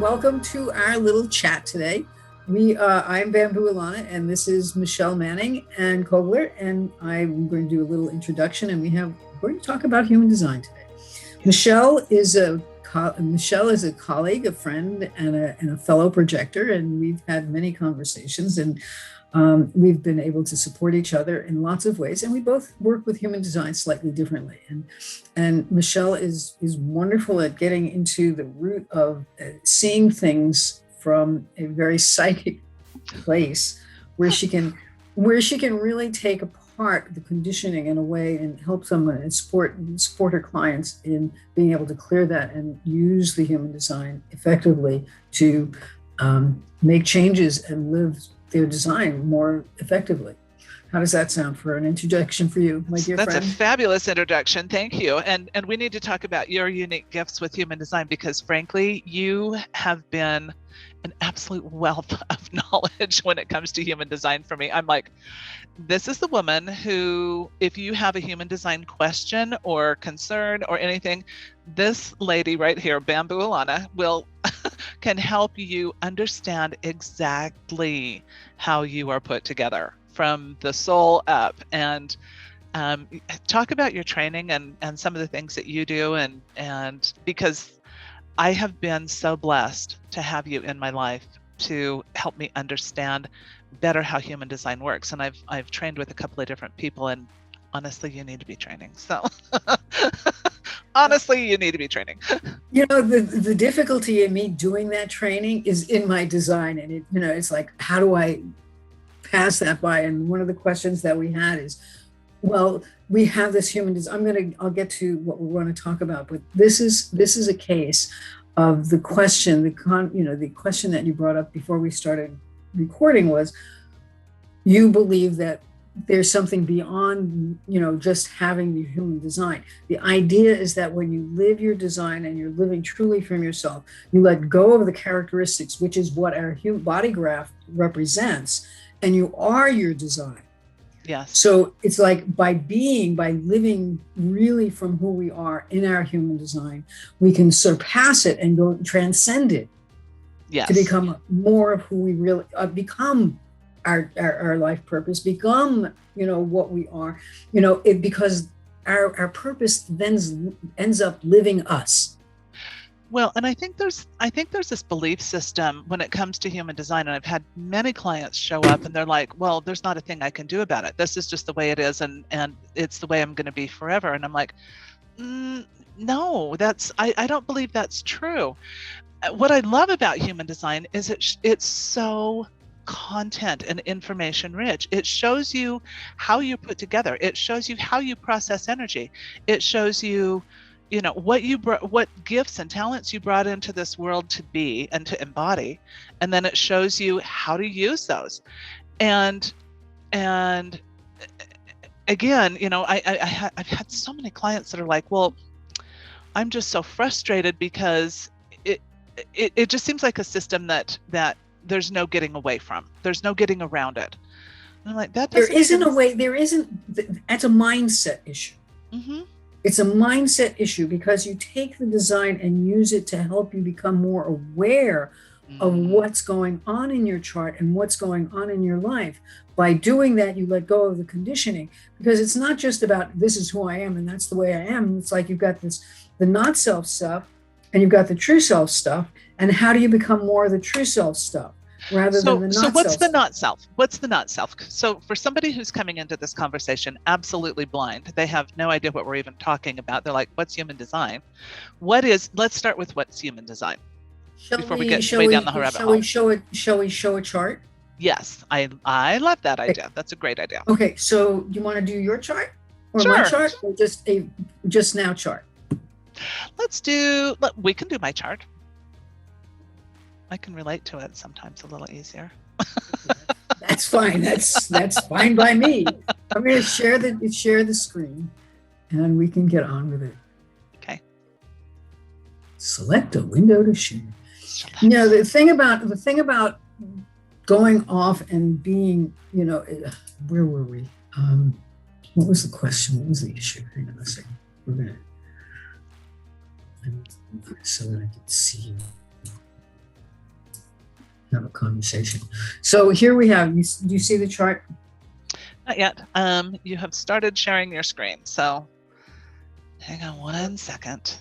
welcome to our little chat today. I'm Bamboo Alana, and this is Michelle Manning and Kogler, and I'm going to do a little introduction, and we're going to talk about human design today. Michelle is a colleague, a friend, and a fellow projector, and we've had many conversations, and we've been able to support each other in lots of ways, and we both work with human design slightly differently. And Michelle is wonderful at getting into the root of seeing things from a very psychic place, where she can really take apart the conditioning in a way and help someone and support her clients in being able to clear that and use the human design effectively to make changes and live their design more effectively. How does that sound for an introduction for you, my dear friend? That's a fabulous introduction. Thank you. And we need to talk about your unique gifts with human design, because frankly, you have been an absolute wealth of knowledge when it comes to human design for me. I'm like, this is the woman who, if you have a human design question or concern or anything, this lady right here, Bamboo Alana, can help you understand exactly how you are put together from the soul up. And talk about your training and some of the things that you do, and because I have been so blessed to have you in my life to help me understand better how human design works. And I've trained with a couple of different people, and honestly, you need to be training. So honestly, you need to be training. You know, the difficulty in me doing that training is in my design, and it's like, how do I pass that by? And one of the questions that we had is, well, we have this human design. I'll get to what we want to talk about, but this is a case of the question, the question that you brought up before we started recording was, you believe that there's something beyond, just having the human design. The idea is that when you live your design and you're living truly from yourself, you let go of the characteristics, which is what our human body graph represents, and you are your design. Yes. So it's like by living really from who we are in our human design, we can surpass it and go transcend it. Yes. To become more of who we really become, our life purpose, become, what we are, because our purpose then ends up living us. Well, and I think there's this belief system when it comes to human design, and I've had many clients show up and they're like, well, there's not a thing I can do about it. This is just the way it is, and it's the way I'm going to be forever. And I'm like, no, I don't believe that's true. What I love about human design is it's so content and information rich. It shows you how you're put together. It shows you how you process energy. It shows you, what gifts and talents you brought into this world to be and to embody, and then it shows you how to use those. And again, I've had so many clients that are like, well, I'm just so frustrated because it just seems like a system that there's no getting away from. There's no getting around it. And I'm like, that doesn't. There isn't a way. There isn't. That's a mindset issue. Mm-hmm. It's a mindset issue, because you take the design and use it to help you become more aware of what's going on in your chart and what's going on in your life. By doing that, you let go of the conditioning, because it's not just about this is who I am and that's the way I am. It's like you've got the not self stuff, and you've got the true self stuff. And how do you become more of the true self stuff rather than the not self? So what's the not self? What's the not self? So for somebody who's coming into this conversation absolutely blind, they have no idea what we're even talking about. They're like, what's human design? Let's start with what's human design before we get way down the rabbit hole. Shall we show a chart? Yes, I love that idea. That's a great idea. Okay, so you want to do your chart or Sure. My chart, or just a just now chart? We can do my chart. I can relate to it sometimes a little easier. That's fine. That's fine by me. I'm going to share the screen, and we can get on with it. Okay. Select a window to share. The thing about going off and being, where were we? What was the question? What was the issue? Hang on a second. We're going to, so that I can see. have a conversation. So here we have, do you see the chart? Not yet. You have started sharing your screen, so hang on 1 second.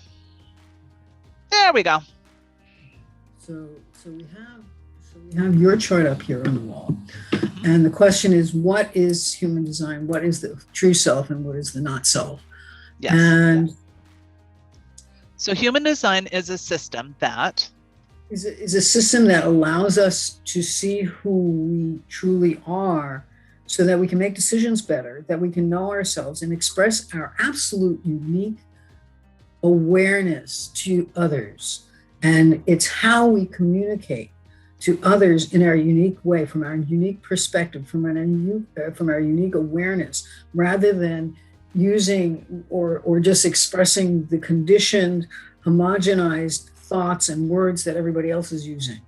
There we go. So we have your chart up here on the wall. And the question is, what is human design? What is the true self and what is the not self? Yes. And so human design is a system that is a system that allows us to see who we truly are so that we can make decisions better, that we can know ourselves and express our absolute unique awareness to others. And it's how we communicate to others in our unique way, from our unique perspective, from our unique awareness, rather than using or just expressing the conditioned, homogenized thoughts and words that everybody else is using.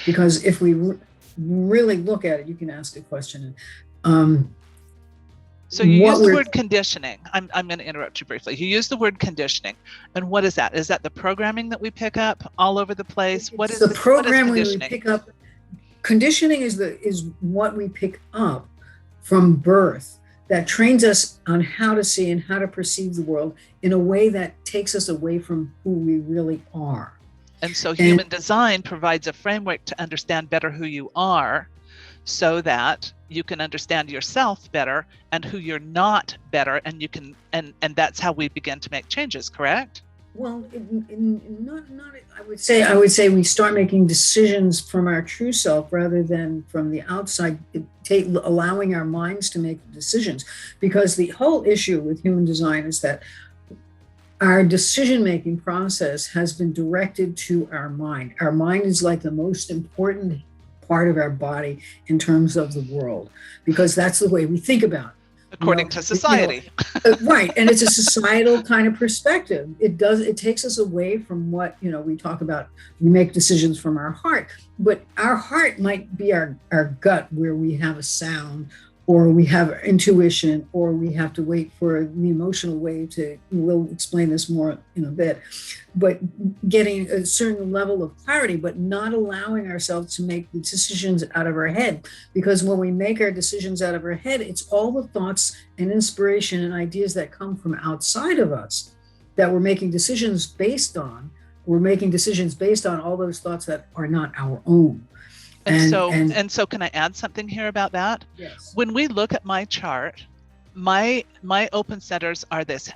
Because if we really look at it, you can ask a question. So you use the word conditioning. I'm going to interrupt you briefly. You use the word conditioning. And what is that? Is that the programming that we pick up all over the place? What is the programming we pick up? Conditioning is what we pick up from birth that trains us on how to see and how to perceive the world in a way that takes us away from who we really are. And so human design provides a framework to understand better who you are, so that you can understand yourself better and who you're not better, and you can and that's how we begin to make changes, correct? Well, I would say we start making decisions from our true self rather than from the outside, allowing our minds to make decisions. Because the whole issue with human design is that our decision-making process has been directed to our mind. Our mind is like the most important part of our body in terms of the world, because that's the way we think about it. According to society. Right. And it's a societal kind of perspective. It takes us away from what, we talk about, we make decisions from our heart, but our heart might be our gut, where we have a sound, or we have intuition, or we have to wait for the emotional wave we'll explain this more in a bit, but getting a certain level of clarity, but not allowing ourselves to make the decisions out of our head. Because when we make our decisions out of our head, it's all the thoughts and inspiration and ideas that come from outside of us that we're making decisions based on. We're making decisions based on all those thoughts that are not our own. And so can I add something here about that? Yes. When we look at my chart, my open centers are this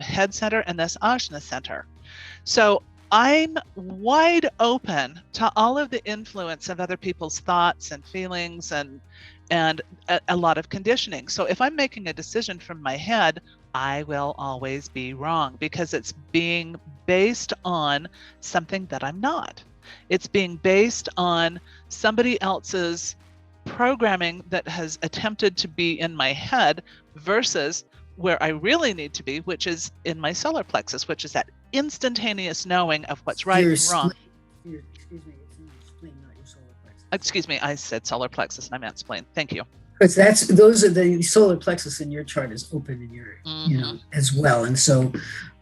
head center and this ajna center. So I'm wide open to all of the influence of other people's thoughts and feelings and a lot of conditioning. So if I'm making a decision from my head, I will always be wrong, because it's being based on something that I'm not. It's being based on somebody else's programming that has attempted to be in my head versus where I really need to be, which is in my solar plexus, which is that instantaneous knowing of what's right and wrong. Excuse me, it's in your spleen, not your solar plexus. Excuse me, I said solar plexus and I meant spleen. Thank you. Because those are the solar plexus in your chart is open in your, as well. And so,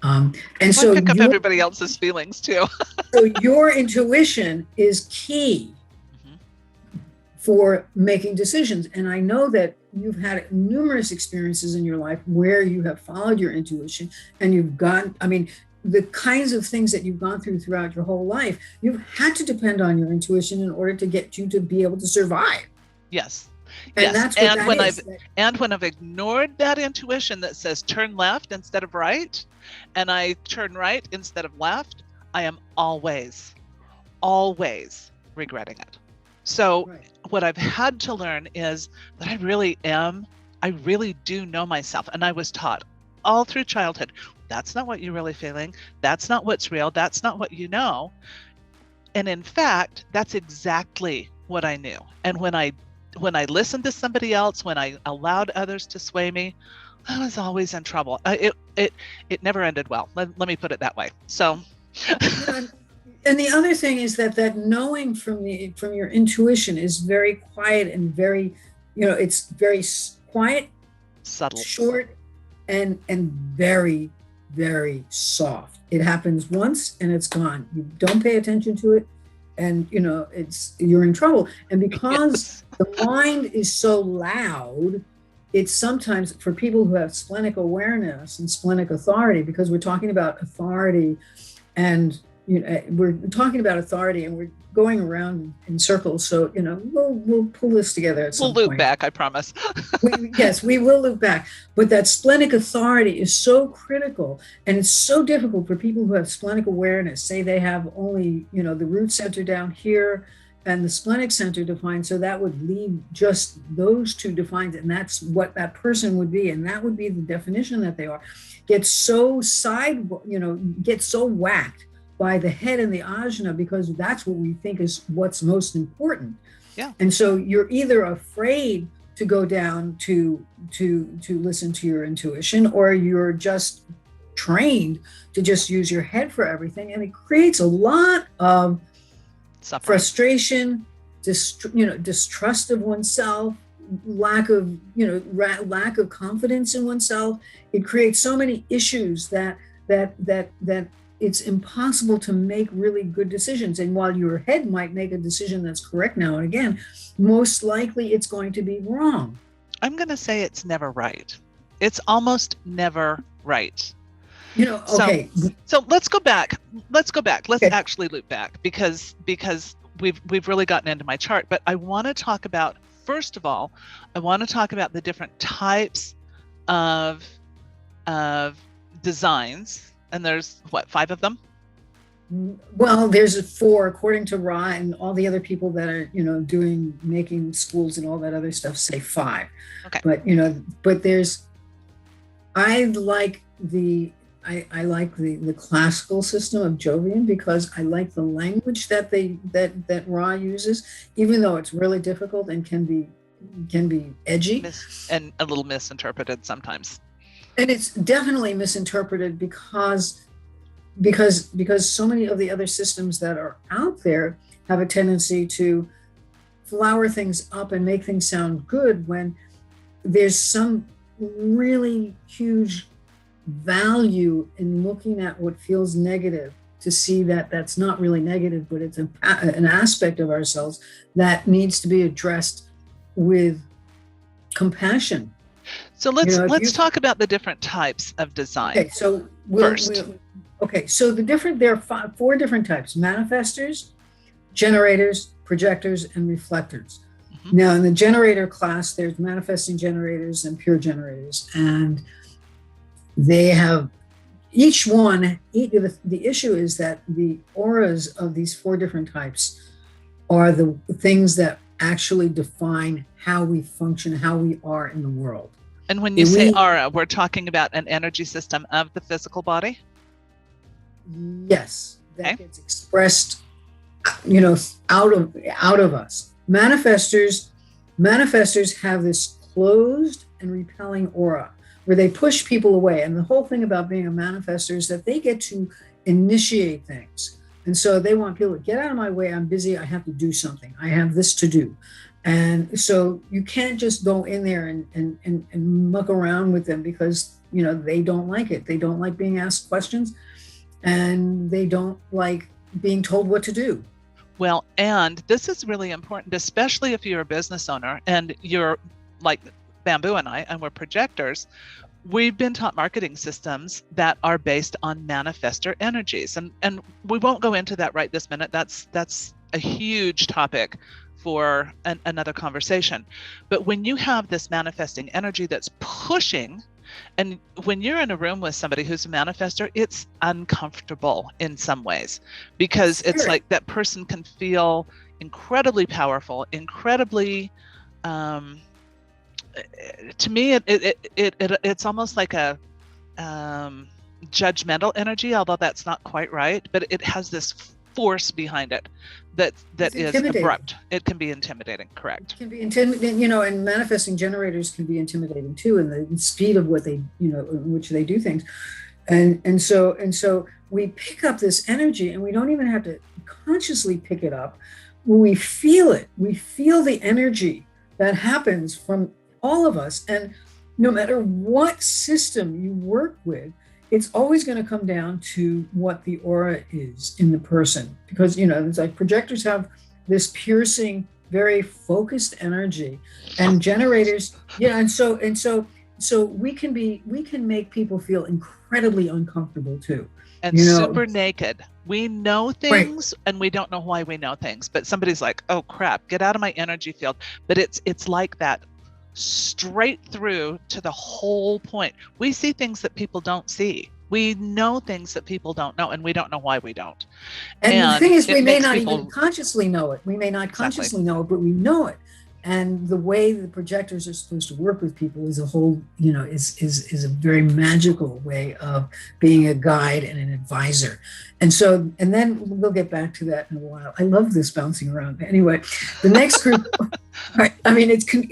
I pick up everybody else's feelings too. So your intuition is key for making decisions. And I know that you've had numerous experiences in your life where you have followed your intuition and the kinds of things that you've gone through throughout your whole life, you've had to depend on your intuition in order to get you to be able to survive. Yes. And yes. When I've ignored that intuition that says turn left instead of right, and I turn right instead of left, I am always regretting it. So What I've had to learn is that I really do know myself. And I was taught all through childhood, that's not what you're really feeling. That's not what's real. That's not what you know. And in fact, that's exactly what I knew. And when I listened to somebody else, when I allowed others to sway me, I was always in trouble. It never ended well. Let me put it that way. So, and the other thing is that knowing from your intuition is very quiet and very, it's very quiet, subtle, short, and very, very soft. It happens once and it's gone. You don't pay attention to it, and you're in trouble. And because Yes. the mind is so loud, it's sometimes for people who have splenic awareness and splenic authority, because we're talking about authority, and we're talking about authority, and we're going around in circles. So we'll pull this together at We'll some loop point. back, I promise. Yes, we will look back. But that splenic authority is so critical, and it's so difficult for people who have splenic awareness. Say they have only, the root center down here and the splenic center defined. So that would leave just those two defined, and that's what that person would be. And that would be the definition that they are. Get so whacked by the head and the ajna, because that's what we think is what's most important. Yeah. And so you're either afraid to go down to listen to your intuition, or you're just trained to just use your head for everything, and it creates a lot of suffering, frustration, distrust of oneself, lack of confidence in oneself. It creates so many issues that it's impossible to make really good decisions. And while your head might make a decision that's correct now and again, most likely it's going to be wrong. I'm going to say it's never right. It's almost never right. Okay. So let's go back. Let's okay. actually loop back, because we've really gotten into my chart. But I want to talk about, first of all, the different types of designs. And there's 5 of them? Well, there's 4 according to Ra, and all the other people that are making schools and all that other stuff say 5. Okay. But there's, I like the classical system of Jovian, because I like the language that Ra uses, even though it's really difficult and can be edgy and a little misinterpreted sometimes. And it's definitely misinterpreted because so many of the other systems that are out there have a tendency to flower things up and make things sound good, when there's some really huge value in looking at what feels negative, to see that that's not really negative, but it's an aspect of ourselves that needs to be addressed with compassion. So let's talk about the different types of design. Okay, so first. So there are 4 different types: manifestors, generators, projectors, and reflectors. Mm-hmm. Now, in the generator class, there's manifesting generators and pure generators, and they have each one. The issue is that the auras of these 4 different types are the things that actually define how we function, how we are in the world. And when you say aura, we're talking about an energy system of the physical body? Yes, that gets expressed, out of us. Manifestors have this closed and repelling aura where they push people away. And the whole thing about being a manifestor is that they get to initiate things. And so they want people to get out of my way. I'm busy. I have to do something. I have this to do. And so you can't just go in there and muck around with them, because, they don't like it. They don't like being asked questions, and they don't like being told what to do. Well, and this is really important, especially if you're a business owner and you're like Bamboo and I, and we're projectors. We've been taught marketing systems that are based on manifestor energies. And we won't go into that right this minute. That's a huge topic for another conversation. But when you have this manifesting energy that's pushing, and when you're in a room with somebody who's a manifestor, it's uncomfortable in some ways, because it's like that person can feel incredibly powerful, incredibly, to me, it's almost like a judgmental energy, although that's not quite right, but it has this force behind it that is abrupt. It can be intimidating, correct? It can be intimidating, and manifesting generators can be intimidating too, and the speed of what they, in which they do things. And so we pick up this energy, and we don't even have to consciously pick it up. We feel it. We feel the energy that happens from all of us. And no matter what system you work with, it's always going to come down to what the aura is in the person, because it's like projectors have this piercing, very focused energy, and generators, so we can make people feel incredibly uncomfortable too. And super naked. We know Right. things and we don't know why we know things, but somebody's like, oh crap, get out of my energy field. But it's like that, straight through to the whole point. We see things that people don't see. We know things that people don't know, and we don't know why we don't. And the thing And is, we it may makes not people even consciously know it. We may not exactly. consciously know it, but we know it. And the way the projectors are supposed to work with people is a whole, is a very magical way of being a guide and an advisor. And then we'll get back to that in a while. I love this bouncing around. Anyway, the next group, I mean,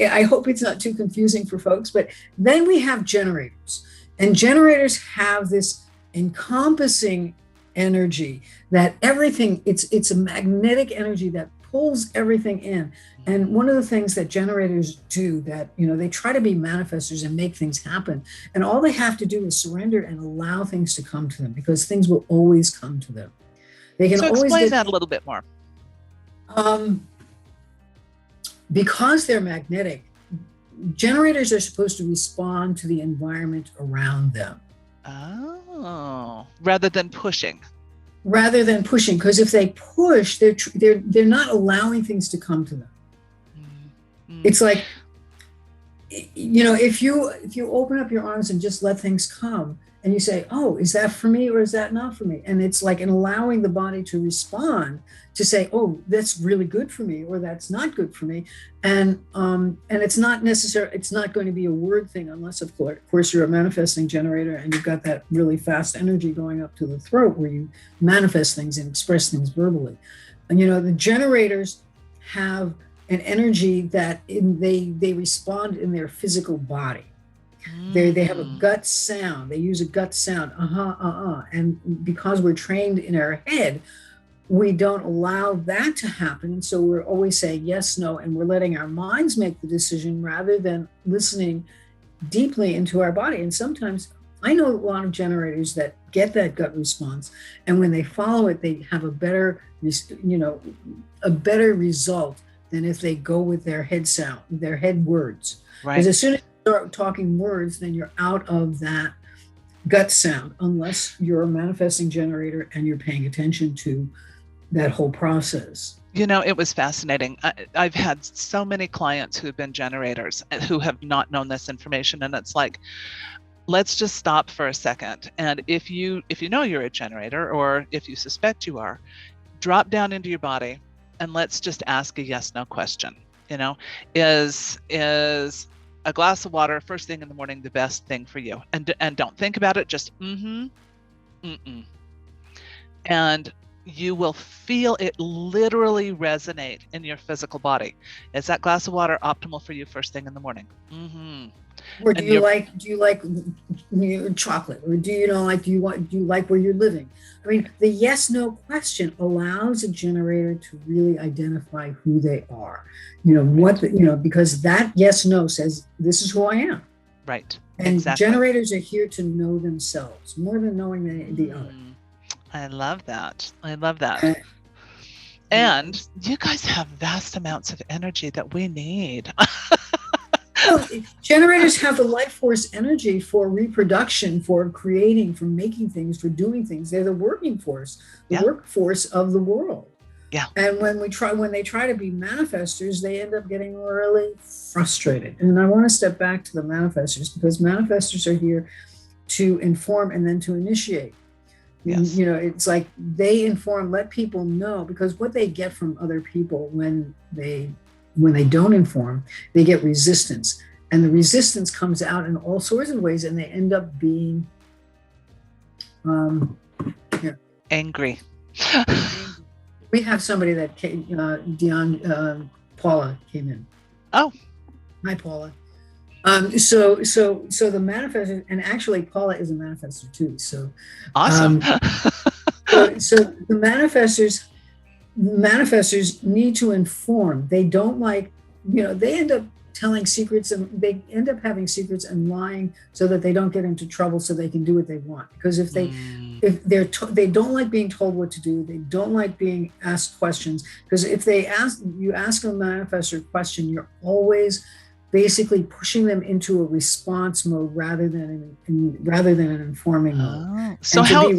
I hope it's not too confusing for folks, but then we have generators. And generators have this encompassing energy that everything, it's a magnetic energy that pulls everything in. And one of the things that generators do, that they try to be manifestors and make things happen, and all they have to do is surrender and allow things to come to them, because things will always come to them. They can always explain that a little bit more. Because they're magnetic, generators are supposed to respond to the environment around them. Oh, rather than pushing. Because if they push, they're not allowing things to come to them. It's like, if you open up your arms and just let things come, and you say, oh, is that for me or is that not for me? And it's like in allowing the body to respond, to say, oh, that's really good for me, or that's not good for me. And it's not necessary. It's not going to be a word thing, unless of course you're a manifesting generator and you've got that really fast energy going up to the throat where you manifest things and express things verbally. And the generators have an energy that they respond in their physical body. They have a gut sound. They use a gut sound. And because we're trained in our head, we don't allow that to happen. And so we're always saying yes, no, and we're letting our minds make the decision rather than listening deeply into our body. And sometimes I know a lot of generators that get that gut response, and when they follow it, they have a better result than if they go with their head sound, their head words. Right. Because as soon as you start talking words, then you're out of that gut sound, unless you're a manifesting generator and you're paying attention to that whole process. It was fascinating. I've had so many clients who've been generators who have not known this information, and it's like, let's just stop for a second. And if you know you're a generator, or if you suspect you are, drop down into your body and let's just ask a yes/no question. Is a glass of water first thing in the morning the best thing for you? And don't think about it, just and you will feel it literally resonate in your physical body. Is that glass of water optimal for you first thing in the morning? Or do you like chocolate, or do you like where you're living? I mean, the yes/no question allows a generator to really identify who they are. Because that yes/no says, this is who I am. Right. And exactly. Generators are here to know themselves more than knowing the other. I love that. And you guys have vast amounts of energy that we need. Well, generators have the life force energy for reproduction, for creating, for making things, for doing things. They're the working force, workforce of the world. Yeah. And when they try to be manifestors, they end up getting really frustrated. And I want to step back to the manifestors, because manifestors are here to inform and then to initiate. Yes. It's like they inform, let people know, because what they get from other people when they don't inform, they get resistance. And the resistance comes out in all sorts of ways, and they end up being angry. We have somebody that came, Paula came in. Oh. Hi, Paula. So the manifestor, and actually Paula is a manifestor too. So awesome. So the manifestors need to inform. They don't like, they end up telling secrets, and they end up having secrets and lying so that they don't get into trouble, so they can do what they want. Because if they they don't like being told what to do, they don't like being asked questions. Because if you ask a manifestor a question, you're always basically pushing them into a response mode rather than an informing mode. So and how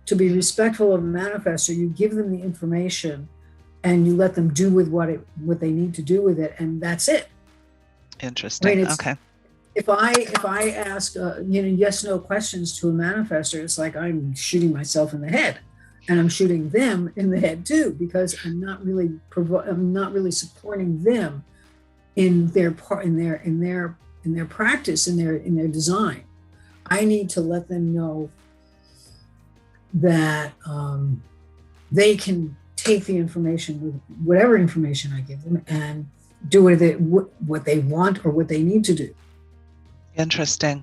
to be respectful of a manifestor, you give them the information and you let them do with what they need to do with it, and that's it. Interesting. I mean, okay. If I ask yes no questions to a manifestor, it's like I'm shooting myself in the head, and I'm shooting them in the head too, because I'm not really supporting them in their practice, in their design. I need to let them know that they can take the information, whatever information I give them, and do with it what they want or what they need to do. Interesting.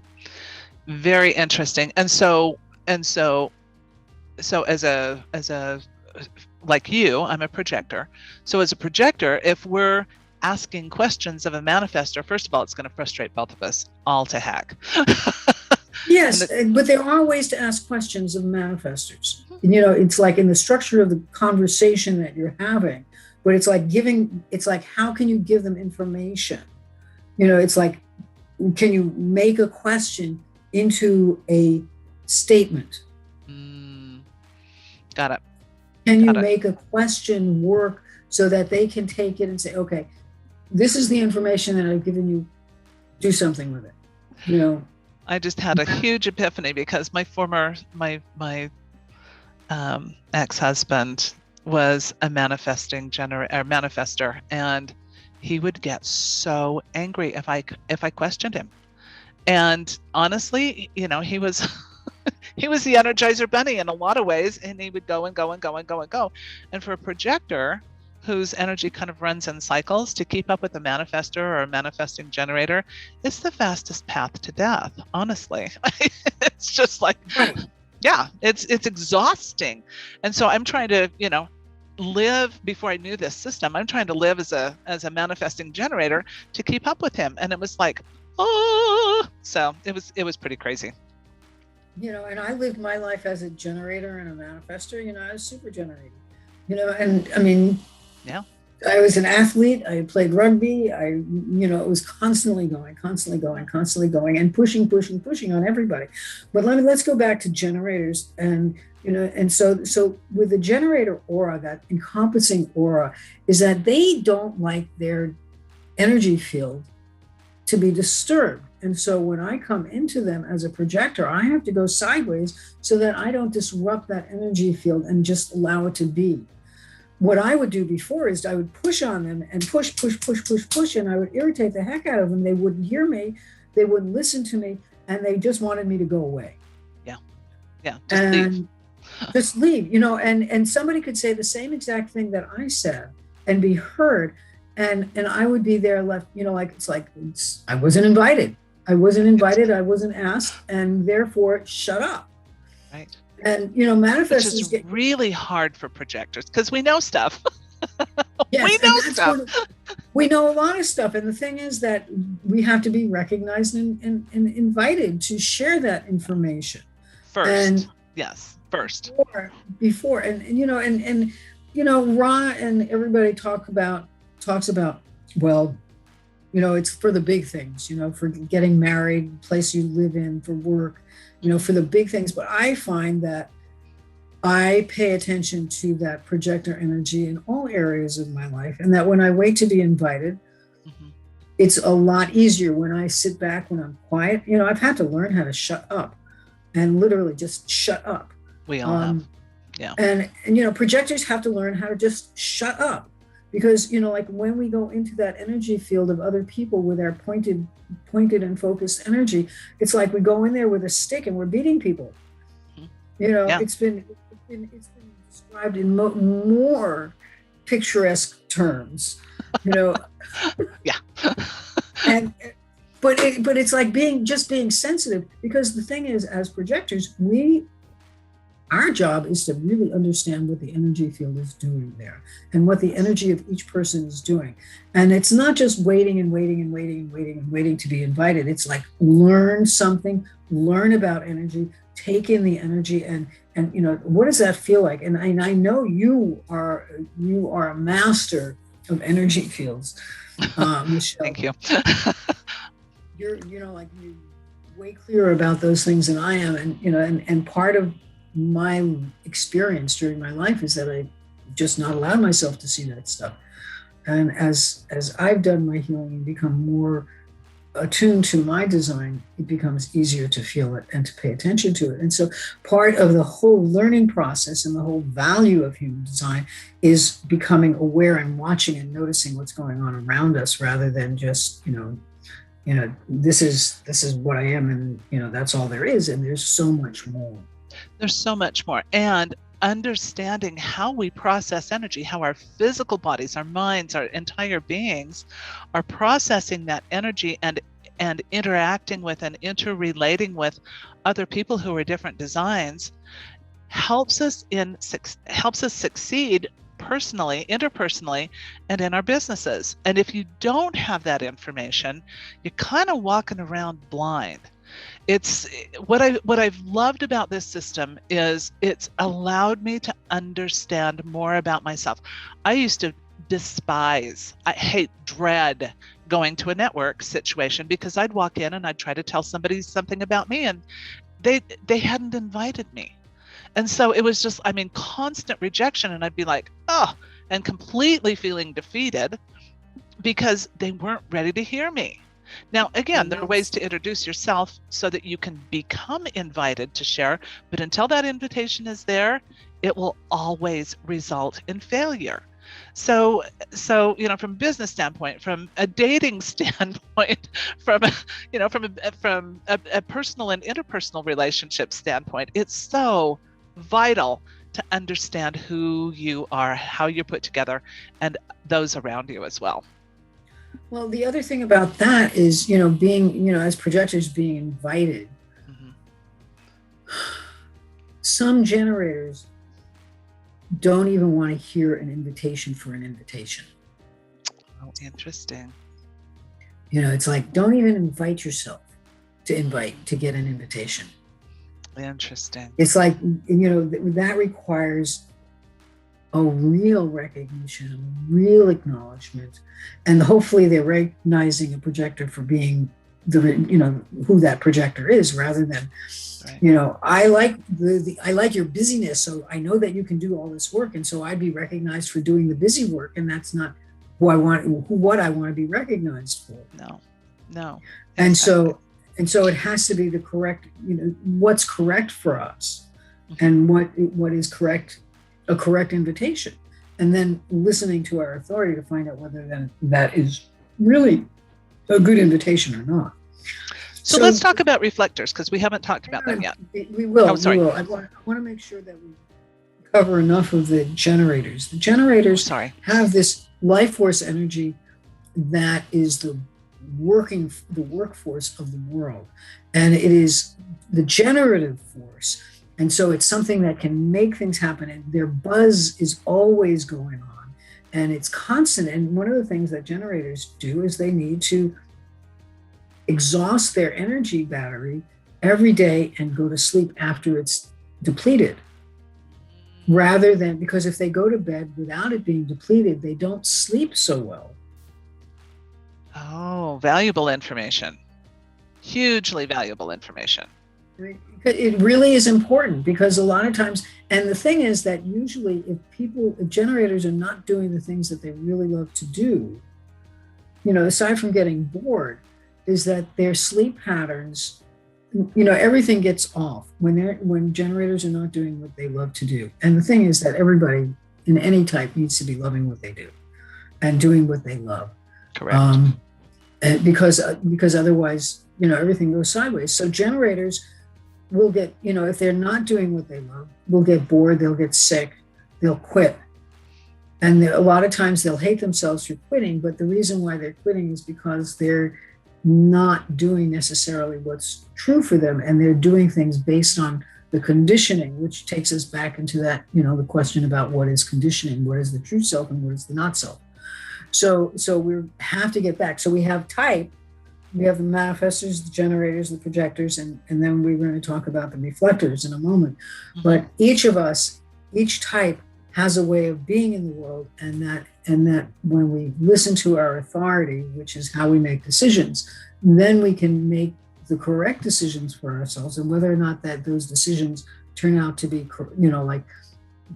Very interesting. And so as a like you, I'm a projector. So as a projector, if we're asking questions of a manifestor, first of all, it's going to frustrate both of us all to heck. Yes, but there are ways to ask questions of manifestors. It's like in the structure of the conversation that you're having, but it's like how can you give them information? It's like, can you make a question into a statement? Got it. Can you make a question work so that they can take it and say, okay, this is the information that I've given you, do something with it. I just had a huge epiphany because my ex-husband was a manifestor, and he would get so angry if I questioned him. And honestly, he was he was the Energizer Bunny in a lot of ways, and he would go and go and go and go and go. And for a projector whose energy kind of runs in cycles, to keep up with a manifestor or a manifesting generator, it's the fastest path to death, honestly. It's just like, yeah, it's exhausting. And so I'm trying to, live, before I knew this system, I'm trying to live as a manifesting generator to keep up with him. And it was like, so it was pretty crazy. And I lived my life as a generator and a manifestor. I was super generator, and I mean, yeah, I was an athlete. I played rugby. It was constantly going, and pushing on everybody. But let's go back to generators, and so with the generator aura, that encompassing aura, is that they don't like their energy field to be disturbed. And so when I come into them as a projector, I have to go sideways so that I don't disrupt that energy field and just allow it to be. What I would do before is I would push on them and push, and I would irritate the heck out of them. They wouldn't hear me, they wouldn't listen to me, and they just wanted me to go away. Yeah, just leave, and somebody could say the same exact thing that I said and be heard, and I would be there left, I wasn't invited, I wasn't asked, and therefore shut up. Right. And manifestors get really hard for projectors because we know stuff. Yes, we know stuff. We know a lot of stuff, and the thing is that we have to be recognized and invited to share that information first. And first before and Ra and everybody talks about, well, it's for the big things, for getting married, place you live in, for work, for the big things. But I find that I pay attention to that projector energy in all areas of my life, and that when I wait to be invited, it's a lot easier when I sit back, when I'm quiet. I've had to learn how to shut up and literally just shut up. We all have. Yeah. And projectors have to learn how to just shut up, because like when we go into that energy field of other people with our pointed and focused energy, it's like we go in there with a stick and we're beating people. It's been described in more picturesque terms. Yeah. But it's like being sensitive, because the thing is, as projectors, we Our job is to really understand what the energy field is doing there and what the energy of each person is doing. And it's not just waiting and waiting and waiting and waiting and waiting to be invited. It's like learn something, learn about energy, take in the energy, and what does that feel like? And I know you are a master of energy fields, Michelle. Thank you. You're way clearer about those things than I am, and part of my experience during my life is that I just not allowed myself to see that stuff. And as I've done my healing and become more attuned to my design, it becomes easier to feel it and to pay attention to it. And so part of the whole learning process and the whole value of human design is becoming aware and watching and noticing what's going on around us, rather than just, this is what I am, and that's all there is. And there's so much more. There's so much more. And understanding how we process energy, how our physical bodies, our minds, our entire beings are processing that energy and interacting with and interrelating with other people who are different designs, helps us succeed personally, interpersonally, and in our businesses. And if you don't have that information, you're kind of walking around blind. It's what I've loved about this system is it's allowed me to understand more about myself. I used to dread going to a network situation, because I'd walk in and I'd try to tell somebody something about me, and they hadn't invited me. And so it was just, constant rejection, and I'd be like, oh, and completely feeling defeated because they weren't ready to hear me. Now, again, there are ways to introduce yourself so that you can become invited to share, but until that invitation is there, it will always result in failure. So, from a business standpoint, from a dating standpoint, from a personal and interpersonal relationship standpoint, it's so vital to understand who you are, how you're put together, and those around you as well. Well, the other thing about that is, being, as projectors, being invited. Mm-hmm. Some generators don't even want to hear an invitation for an invitation. Oh, interesting. It's like, don't even invite yourself to get an invitation. Interesting. It's like, that requires a real recognition, a real acknowledgement, and hopefully they're recognizing a projector for being who that projector is, rather than, right. I like your busyness, so I know that you can do all this work, and so I'd be recognized for doing the busy work, and that's not what I want to be recognized for. No. And exactly. so it has to be the correct, what's correct for us, mm-hmm. and what is correct. A correct invitation, and then listening to our authority to find out whether that is really a good invitation or not. So let's talk about reflectors, because we haven't talked about them yet. We will. Oh, sorry. We will. I want to make sure that we cover enough of the generators. The generators have this life force energy that is the workforce of the world, and it is the generative force. And so it's something that can make things happen, and their buzz is always going on, and it's constant. And one of the things that generators do is they need to exhaust their energy battery every day and go to sleep after it's depleted, rather than, because if they go to bed without it being depleted, they don't sleep so well. Oh, valuable information. Hugely valuable information. It really is important, because a lot of times, and the thing is that usually if generators are not doing the things that they really love to do, aside from getting bored, is that their sleep patterns, everything gets off when generators are not doing what they love to do. And the thing is that everybody in any type needs to be loving what they do and doing what they love. Correct. And because otherwise, everything goes sideways. So generators will get, if they're not doing what they love, will get bored, they'll get sick, they'll quit. And a lot of times they'll hate themselves for quitting, but the reason why they're quitting is because they're not doing necessarily what's true for them, and they're doing things based on the conditioning, which takes us back into that, the question about what is conditioning, what is the true self and what is the not self. So we have to get back. So we have type, we have the manifestors, the generators, the projectors, and then we're going to talk about the reflectors in a moment. Mm-hmm. But each of us, each type has a way of being in the world, and that when we listen to our authority, which is how we make decisions, then we can make the correct decisions for ourselves. And whether or not that those decisions turn out to be, like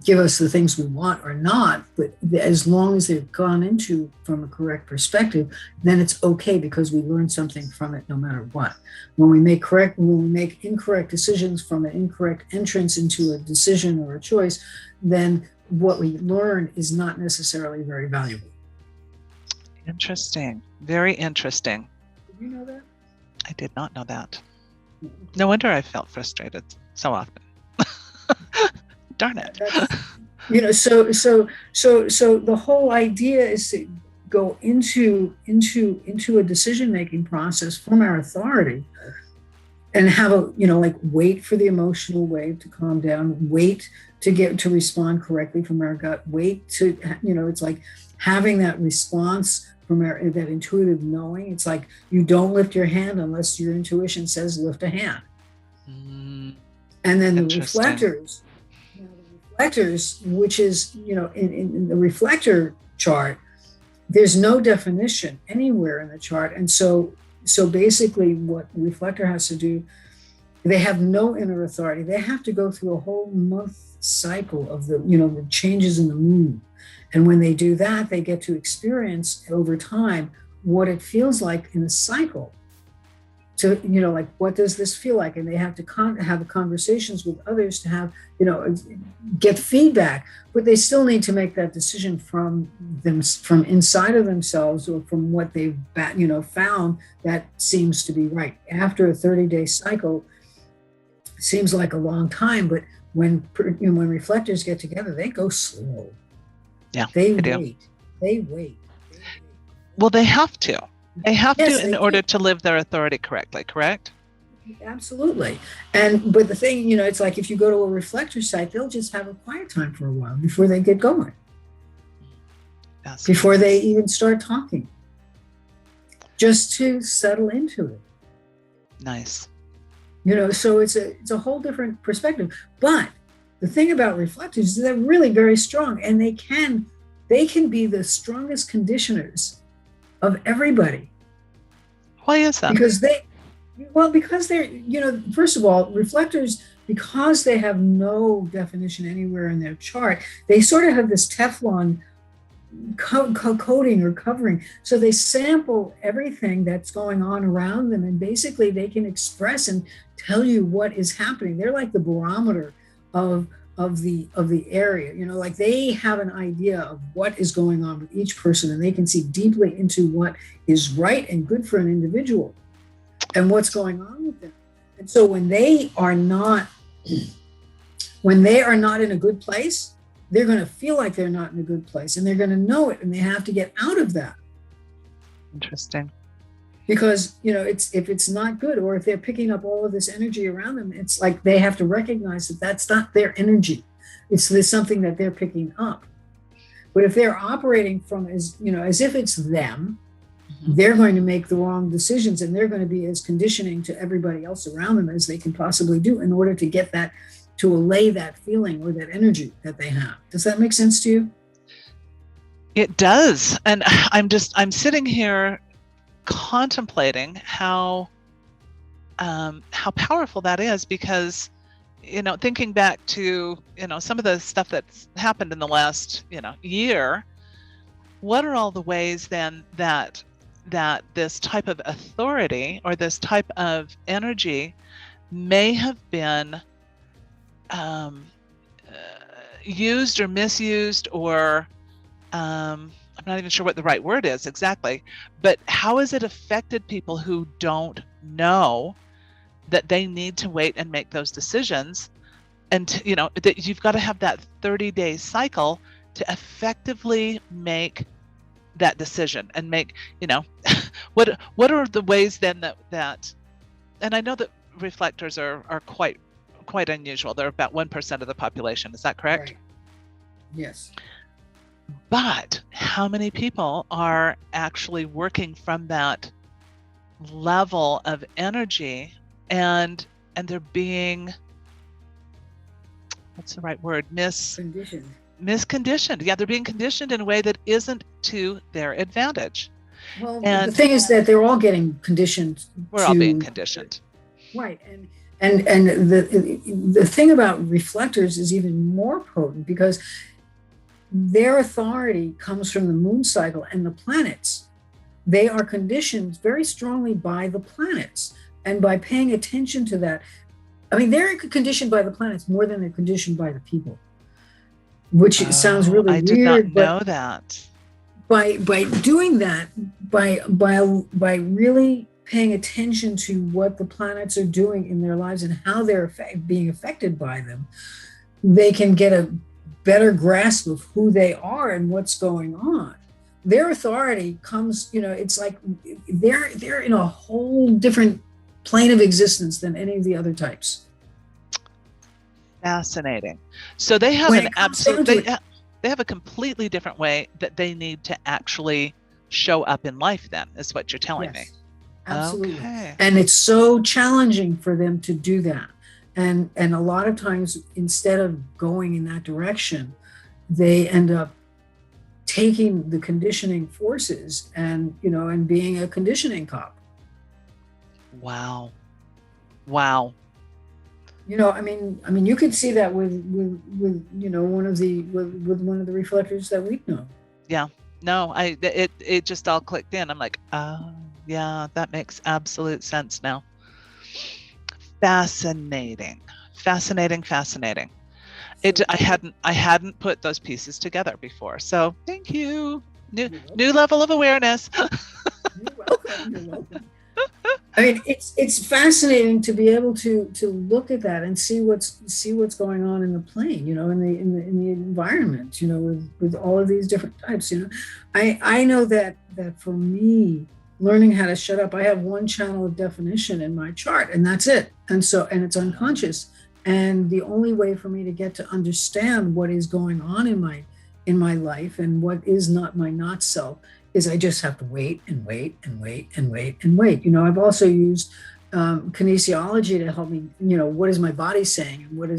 give us the things we want or not, but as long as they've gone into from a correct perspective, then it's okay, because we learn something from it no matter what. When we make incorrect decisions from an incorrect entrance into a decision or a choice, then what we learn is not necessarily very valuable. Interesting. Very interesting. Did you know that? I did not know that. No wonder I felt frustrated so often. Darn it. So the whole idea is to go into a decision-making process from our authority, and have wait for the emotional wave to calm down, wait to respond correctly from our gut, wait to, it's like having that response from that intuitive knowing. It's like you don't lift your hand unless your intuition says lift a hand. And then the reflectors, which is, in the reflector chart, there's no definition anywhere in the chart. And so basically what the reflector has to do, they have no inner authority. They have to go through a whole month cycle of the changes in the moon. And when they do that, they get to experience over time what it feels like in a cycle. To, like, what does this feel like? And they have to have conversations with others to have, get feedback, but they still need to make that decision from inside of themselves, or from what they've, found that seems to be right. After a 30-day cycle, seems like a long time, but when reflectors get together, they go slow. Yeah, they wait. Well, they have to. They have to in order to live their authority correctly, correct? Absolutely. But the thing, it's like if you go to a reflector site, they'll just have a quiet time for a while before they get going. Before they even start talking. Just to settle into it. Nice. So it's a whole different perspective. But the thing about reflectors is they're really very strong, and they can be the strongest conditioners of everybody. Why is that? Because they're, first of all, reflectors, because they have no definition anywhere in their chart, they sort of have this Teflon coating or covering. So they sample everything that's going on around them, and basically they can express and tell you what is happening. They're like the barometer of the area, like they have an idea of what is going on with each person, and they can see deeply into what is right and good for an individual and what's going on with them. And so when they are not in a good place, they're going to feel like they're not in a good place, and they're going to know it, and they have to get out of that. Interesting. Because, if it's not good, or if they're picking up all of this energy around them, it's like they have to recognize that that's not their energy. There's something that they're picking up. But if they're operating from as if it's them, mm-hmm. they're going to make the wrong decisions, and they're going to be as conditioning to everybody else around them as they can possibly do in order to get that, to allay that feeling or that energy that they have. Does that make sense to you? It does. And I'm sitting here contemplating how powerful that is, because thinking back to some of the stuff that's happened in the last year, what are all the ways then that this type of authority or this type of energy may have been used or misused, or I'm not even sure what the right word is exactly, but how has it affected people who don't know that they need to wait and make those decisions? And that you've got to have that 30-day cycle to effectively make that decision and make, what are the ways then that and I know that reflectors are quite quite unusual. They're about 1% of the population. Is that correct? Right. Yes. But how many people are actually working from that level of energy, and they're being, what's the right word? Misconditioned. Yeah, they're being conditioned in a way that isn't to their advantage. Well, And the thing is that they're all getting conditioned. We're all being conditioned. Right. And the thing about reflectors is even more potent, because their authority comes from the moon cycle and the planets. They are conditioned very strongly by the planets, and by paying attention to that. I mean, they're conditioned by the planets more than they're conditioned by the people, which sounds really weird. I did not know that. By doing that, by really paying attention to what the planets are doing in their lives and how they're being affected by them, they can get a better grasp of who they are and what's going on. Their authority comes, it's like they're in a whole different plane of existence than any of the other types. Fascinating. So they have they have a completely different way that they need to actually show up in life, then, is what you're telling me. Absolutely. Okay. And it's so challenging for them to do that. And a lot of times, instead of going in that direction, they end up taking the conditioning forces and being a conditioning cop. Wow. I mean, you could see that with one of the reflectors that we know. Yeah. No, it just all clicked in. I'm like, oh yeah, that makes absolute sense now. Fascinating. I hadn't put those pieces together before. So thank you. New level of awareness. You're welcome. I mean, it's fascinating to be able to look at that and see what's going on in the plane, in the environment, with all of these different types. I know that for me, learning how to shut up, I have one channel of definition in my chart, and that's it. And it's unconscious. And the only way for me to get to understand what is going on in my life and what is not my not self is I just have to wait and wait and wait and wait and wait. I've also used kinesiology to help me, what is my body saying, and what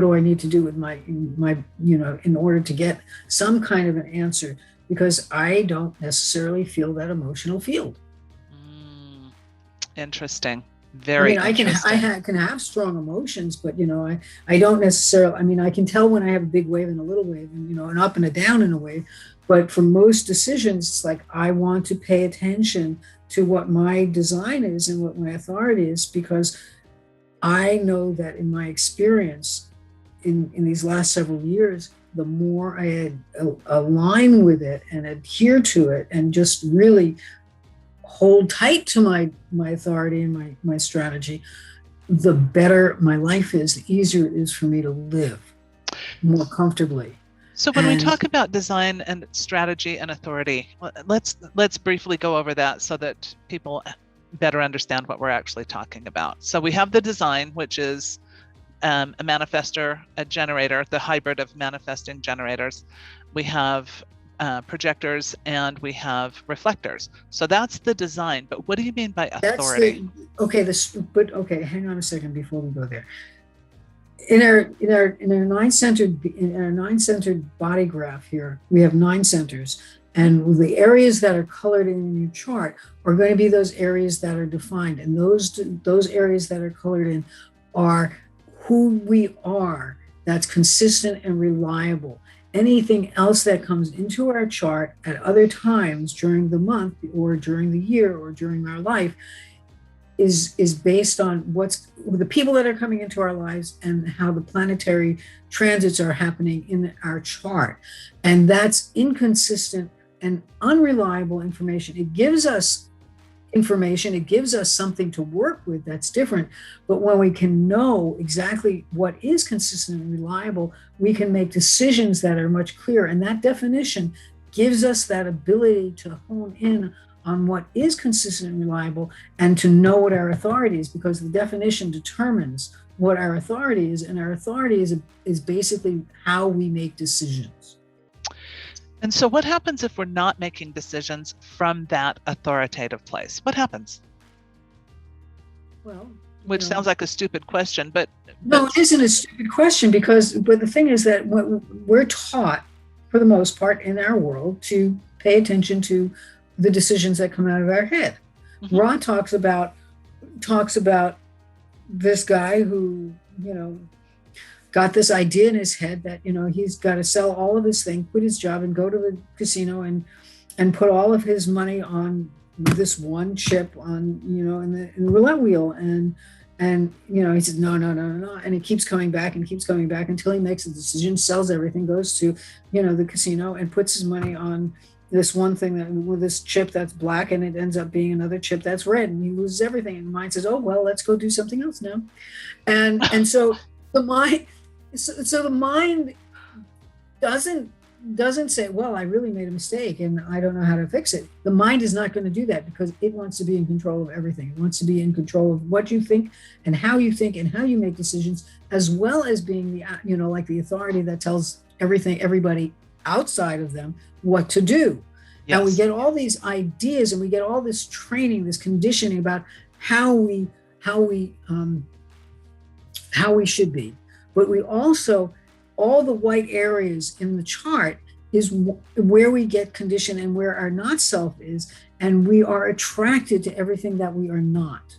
do I need to do with my in order to get some kind of an answer, because I don't necessarily feel that emotional field. Interesting. Very interesting. I can have strong emotions, but I don't necessarily. I can tell when I have a big wave and a little wave, and an up and a down in a wave. But for most decisions, it's like I want to pay attention to what my design is and what my authority is, because I know that in my experience in these last several years, the more I align with it and adhere to it and just really hold tight to my authority and my strategy, the better my life is, the easier it is for me to live more comfortably. So when we talk about design and strategy and authority, let's briefly go over that so that people better understand what we're actually talking about. So we have the design, which is a manifestor, a generator, the hybrid of manifesting generators. We have projectors, and we have reflectors. So that's the design. But what do you mean by authority? Hang on a second before we go there. In our nine-centered body graph here, we have 9 centers, and the areas that are colored in your chart are going to be those areas that are defined, and those areas that are colored in are who we are. That's consistent and reliable. Anything else that comes into our chart at other times during the month or during the year or during our life is based on what's the people that are coming into our lives and how the planetary transits are happening in our chart. And that's inconsistent and unreliable information. It gives us information, it gives us something to work with that's different. But when we can know exactly what is consistent and reliable, we can make decisions that are much clearer. And that definition gives us that ability to hone in on what is consistent and reliable, and to know what our authority is, because the definition determines what our authority is, and our authority is basically how we make decisions. And so what happens if we're not making decisions from that authoritative place? What happens? Well, which sounds like a stupid question, but no, it isn't a stupid question, but the thing is that we're taught, for the most part in our world, to pay attention to the decisions that come out of our head. Mm-hmm. Ra talks about this guy who, got this idea in his head that, he's got to sell all of his things, quit his job, and go to the casino and put all of his money on this one chip on, in the roulette wheel. And he says, no. And he keeps coming back until he makes a decision, sells everything, goes to, the casino, and puts his money on this one thing with this chip that's black, and it ends up being another chip that's red, and he loses everything. And the mind says, oh, well, let's go do something else now. And so the mind, the mind doesn't say, well, I really made a mistake and I don't know how to fix it. The mind is not going to do that, because it wants to be in control of everything. It wants to be in control of what you think and how you make decisions, as well as being the, like the authority that tells everybody outside of them what to do. Yes. And we get all these ideas, and we get all this training, this conditioning about how we should be. But we also, all the white areas in the chart is where we get conditioned and where our not self is, and we are attracted to everything that we are not.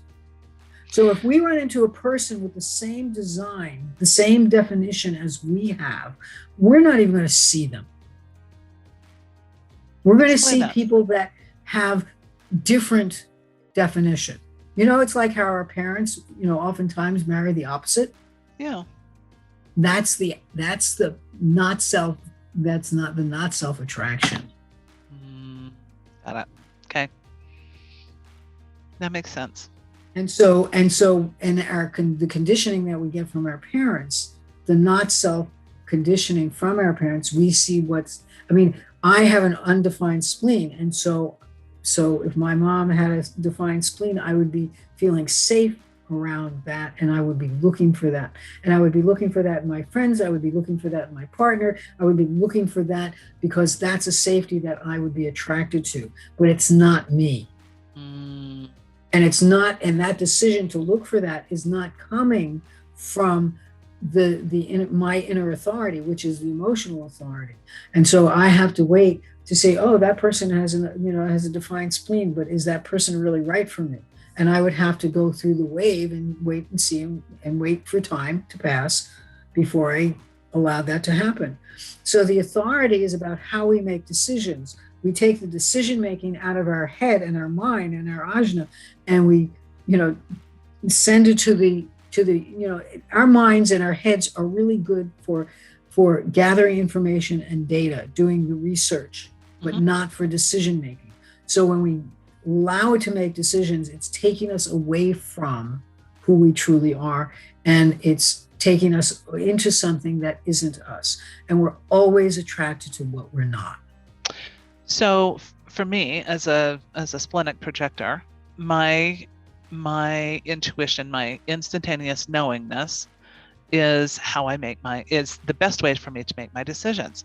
So if we run into a person with the same design, the same definition as we have, we're not even going to see them. We're going to see people that have different definition. It's like how our parents, oftentimes marry the opposite. Yeah. That's the not self. That's not the not self attraction. Got it. Okay. That makes sense. And the conditioning that we get from our parents, the not self conditioning from our parents, we see I have an undefined spleen. And so if my mom had a defined spleen, I would be feeling safe around that, and I would be looking for that. And I would be looking for that in my friends. I would be looking for that in my partner. I would be looking for that because that's a safety that I would be attracted to. But it's not me. And it's not, and that decision to look for that is not coming from my inner authority, which is the emotional authority. And so I have to wait to say, oh, that person has a defined spleen, but is that person really right for me? And I would have to go through the wave and wait and see and wait for time to pass before I allow that to happen. So the authority is about how we make decisions. We take the decision making out of our head and our mind and our ajna, and we, send it to the our minds and our heads are really good for gathering information and data, doing the research, but not for decision making. So when we allow it to make decisions, it's taking us away from who we truly are, and it's taking us into something that isn't us. And we're always attracted to what we're not. So for me, as a splenic projector, my intuition, my instantaneous knowingness is is the best way for me to make my decisions.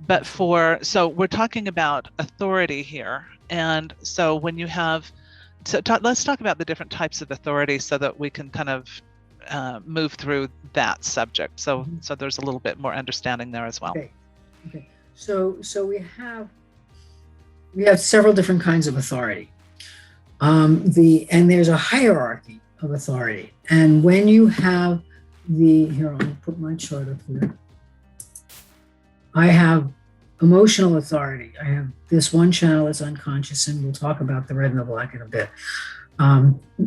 But so we're talking about authority here. And so when you have, let's talk about the different types of authority so that we can kind of move through that subject. So there's a little bit more understanding there as well. Okay. So we have several different kinds of authority. And there's a hierarchy of authority. And when you have I'll put my chart up here. I have emotional authority. I have this one channel that's unconscious, and we'll talk about the red and the black in a bit.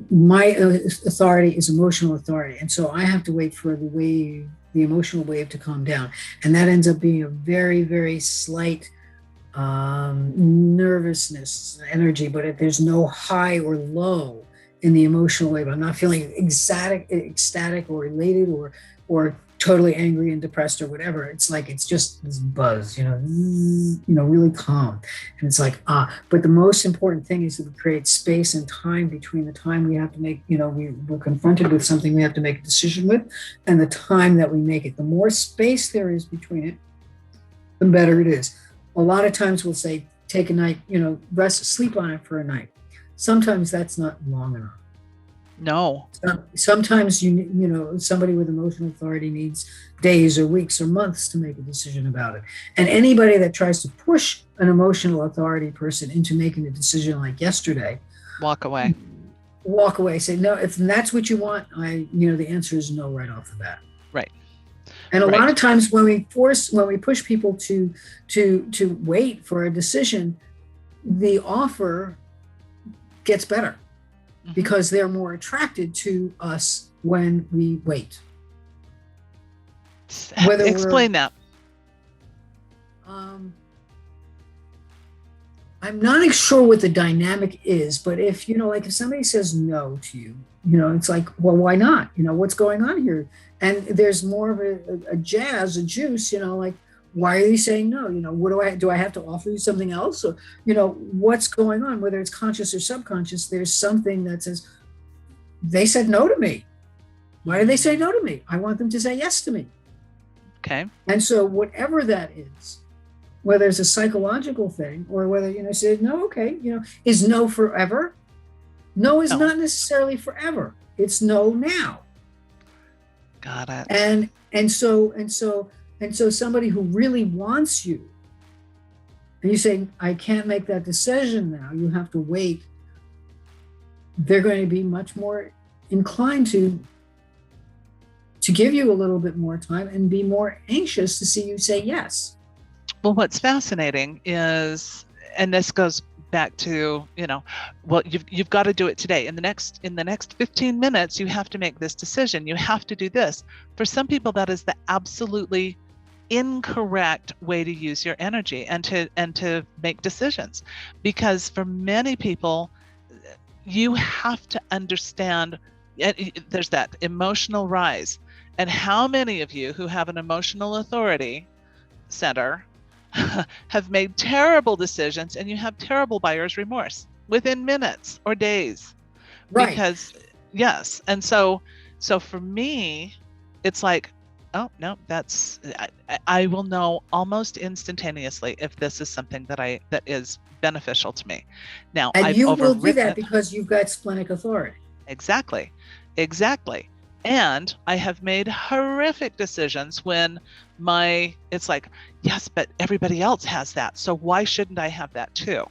My authority is emotional authority. And so I have to wait for the emotional wave to calm down. And that ends up being a very, very slight nervousness, energy, but there's no high or low in the emotional wave. I'm not feeling ecstatic or elated or totally angry and depressed or whatever. It's like, it's just this buzz, really calm. And it's like, but the most important thing is that we create space and time between the time we have to make, we're confronted with something we have to make a decision with, and the time that we make it. The more space there is between it, the better it is. A lot of times we'll say, take a night, rest, sleep on it for a night. Sometimes that's not long enough. No. Sometimes somebody with emotional authority needs days or weeks or months to make a decision about it. And anybody that tries to push an emotional authority person into making a decision like yesterday, walk away. Say, no, if that's what you want, the answer is no right off the bat. Right. And a lot of times when we push people to wait for a decision, the offer gets better. Because they're more attracted to us when we wait. Explain that. I'm not sure what the dynamic is, but if, if somebody says no to you, it's like, well, why not? What's going on here? And there's more of a juice, like, why are you saying no? What do I have to offer you something else? Or, what's going on? Whether it's conscious or subconscious, there's something that says, they said no to me. Why did they say no to me? I want them to say yes to me. Okay. And so whatever that is, whether it's a psychological thing or whether, say no, okay, is no forever? No is not necessarily forever. It's no now. Got it. And so somebody who really wants you, and you say, I can't make that decision now, you have to wait, they're going to be much more inclined to give you a little bit more time and be more anxious to see you say yes. Well, what's fascinating is, and this goes back to, well, you've got to do it today. In the next 15 minutes, you have to make this decision. You have to do this. For some people, that is the absolutely incorrect way to use your energy and to make decisions. Because for many people, you have to understand, there's that emotional rise. And how many of you who have an emotional authority center have made terrible decisions and you have terrible buyer's remorse within minutes or days? Right. Because, yes. And so for me, it's like, oh, no, I will know almost instantaneously if this is something that is beneficial to me. Now, and you will do that because you've got splenic authority. Exactly. And I have made horrific decisions when it's like, yes, but everybody else has that, so why shouldn't I have that too?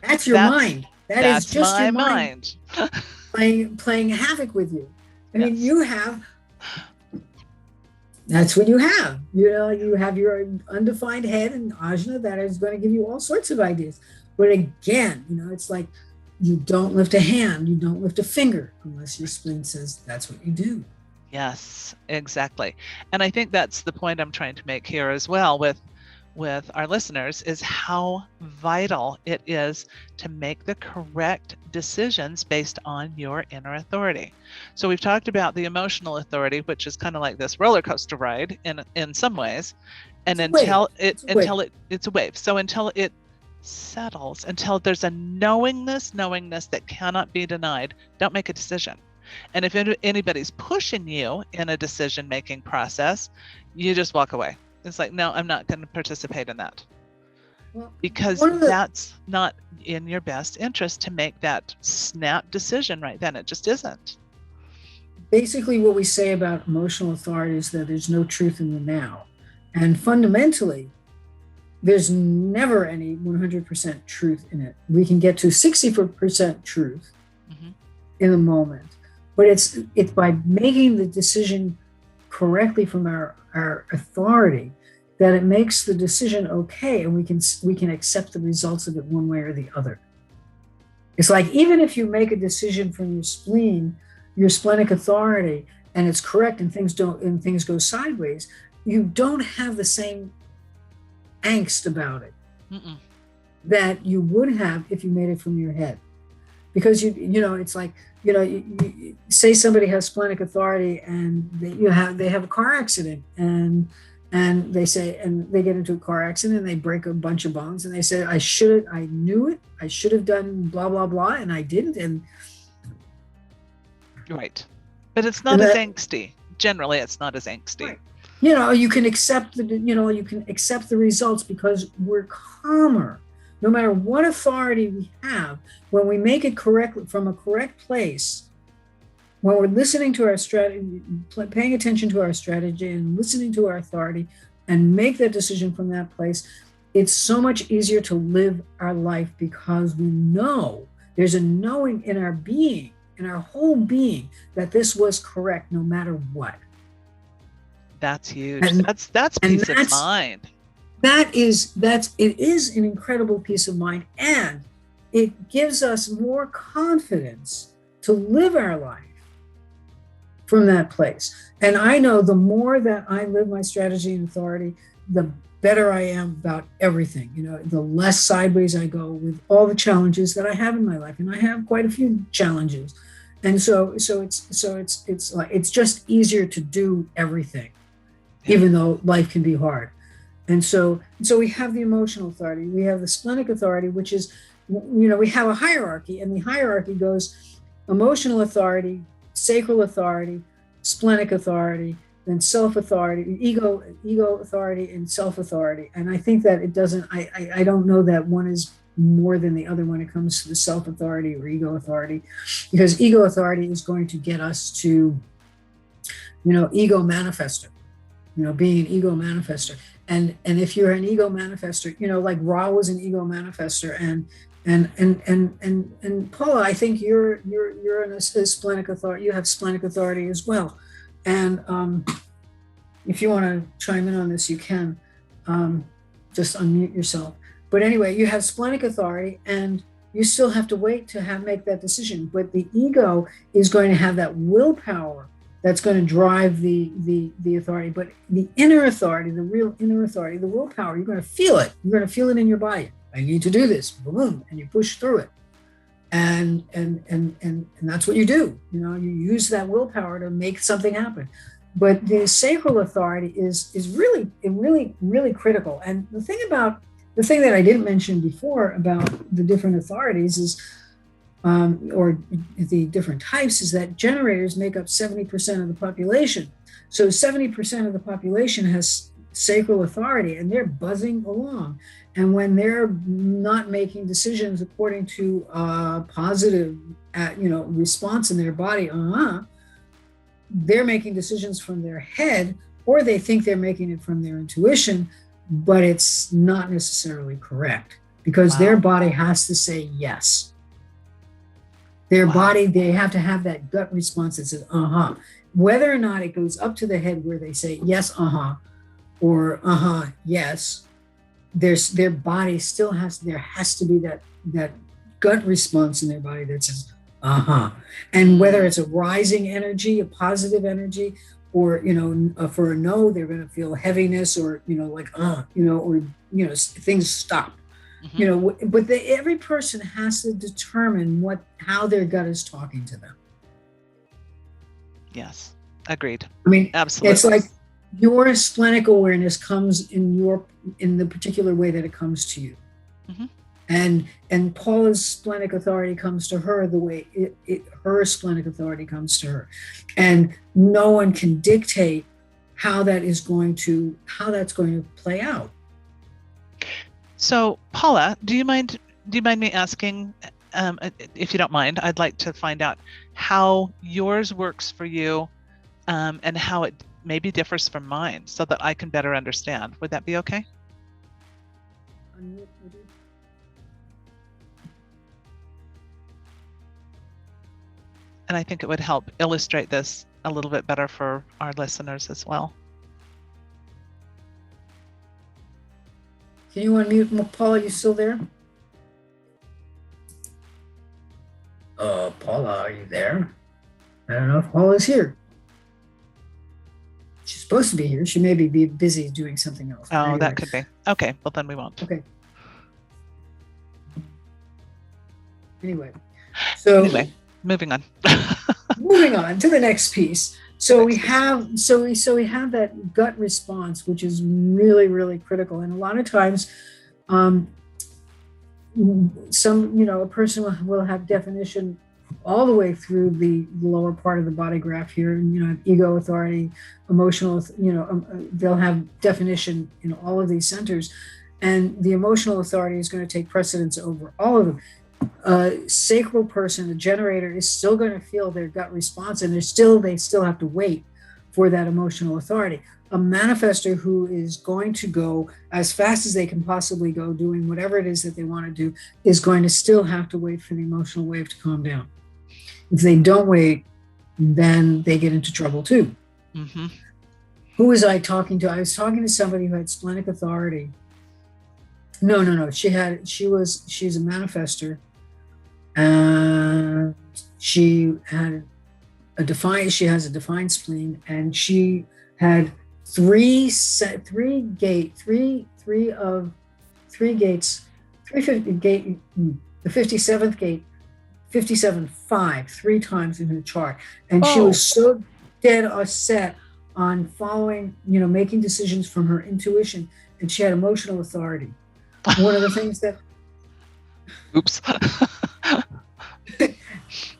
That's your mind. That's is just my your mind playing havoc with you. I mean, you have. That's what you have. You have your undefined head and ajna that is going to give you all sorts of ideas. But again, it's like you don't lift a hand, you don't lift a finger unless your spleen says that's what you do. Yes, exactly. And I think that's the point I'm trying to make here as well with our listeners, is how vital it is to make the correct decisions based on your inner authority. So we've talked about the emotional authority, which is kind of like this roller coaster ride in some ways. And it's a wave. So until it settles, until there's a knowingness that cannot be denied, don't make a decision. And if anybody's pushing you in a decision-making process, you just walk away. It's like, no, I'm not going to participate in that. Well, because that's not in your best interest to make that snap decision right then. It just isn't. Basically, what we say about emotional authority is that there's no truth in the now. And fundamentally, there's never any 100% truth in it. We can get to 60% truth in the moment. But it's by making the decision correctly from our authority that it makes the decision okay, and we can accept the results of it one way or the other. It's like, even if you make a decision from your spleen, your splenic authority, and it's correct and things go sideways, you don't have the same angst about it that you would have if you made it from your head. Because it's like, say somebody has splenic authority and they have a car accident, and they get into a car accident and they break a bunch of bones, and they say, I knew it, I should have done blah blah blah, and I didn't. And right, but it's not as angsty. Generally, it's not as angsty. Right. You can accept the results because we're calmer. No matter what authority we have, when we make it correctly from a correct place, when we're listening to our strategy, paying attention to our strategy and listening to our authority and make that decision from that place, it's so much easier to live our life because we know, there's a knowing in our being, in our whole being, that this was correct no matter what. That's huge. That's peace of mind. It is an incredible peace of mind, and it gives us more confidence to live our life from that place. And I know the more that I live my strategy and authority, the better I am about everything. The less sideways I go with all the challenges that I have in my life, and I have quite a few challenges. And so it's just easier to do everything, even though life can be hard. And so we have the emotional authority, we have the splenic authority, which is, we have a hierarchy, and the hierarchy goes emotional authority, sacral authority, splenic authority, then self-authority, ego authority, and self-authority. And I think that it doesn't, I don't know that one is more than the other when it comes to the self-authority or ego authority, because ego authority is going to get us to, ego manifester, being an ego manifester. And if you're an ego manifester, like Ra was an ego manifester, and Paula, I think you're in a splenic authority. You have splenic authority as well. And if you want to chime in on this, you can. Just unmute yourself. But anyway, you have splenic authority, and you still have to wait to make that decision. But the ego is going to have that willpower that's going to drive the authority. But the inner authority, the real inner authority, the willpower, you're going to feel it. You're going to feel it in your body. I need to do this, boom, and you push through it. And that's what you do. You use that willpower to make something happen. But the sacral authority is really critical. And the thing that I didn't mention before about the different authorities is, or the different types, is that generators make up 70% of the population. So 70% of the population has sacral authority, and they're buzzing along. And when they're not making decisions according to positive, response in their body, they're making decisions from their head, or they think they're making it from their intuition, but it's not necessarily correct, because their body has to say yes. Their body, they have to have that gut response that says, whether or not it goes up to the head where they say yes, or yes, their body still there has to be that gut response in their body that says, and whether it's a rising energy, a positive energy, or, for a no, they're going to feel heaviness, or, things stop. Mm-hmm. But every person has to determine how their gut is talking to them. Yes, agreed. I mean, absolutely. It's like your splenic awareness comes in the particular way that it comes to you. Mm-hmm. And Paula's splenic authority comes to her the way her splenic authority comes to her. And no one can dictate how that's going to play out. So, Paula, do you mind me asking, if you don't mind, I'd like to find out how yours works for you, and how it maybe differs from mine, so that I can better understand. Would that be okay? And I think it would help illustrate this a little bit better for our listeners as well. Can you unmute, Paula? You still there? Paula, are you there? I don't know if Paula's here. She's supposed to be here. She may be busy doing something else. Oh, anyway. That could be. Okay, well then we won't. Okay. Anyway, so moving on. Moving on to the next piece. The So we next piece. have we have that gut response, which is really, really critical. And a lot of times, um, a person will have definition all the way through the lower part of the body graph here, and ego, authority, emotional, they'll have definition in all of these centers, and the emotional authority is going to take precedence over all of them. A sacral person, a generator, is still going to feel their gut response, and they still have to wait for that emotional authority. A manifester who is going to go as fast as they can possibly go, doing whatever it is that they want to do, is going to still have to wait for the emotional wave to calm down. If they don't wait, then they get into trouble too. Mm-hmm. Who was I talking to? I was talking to somebody who had splenic authority. No. She's a manifester. And she has a defined spleen, and she had three gates, the 57th gate, 57-5, 3 times in her chart. And she was so dead set on following, making decisions from her intuition, and she had emotional authority. One of the things that Oops.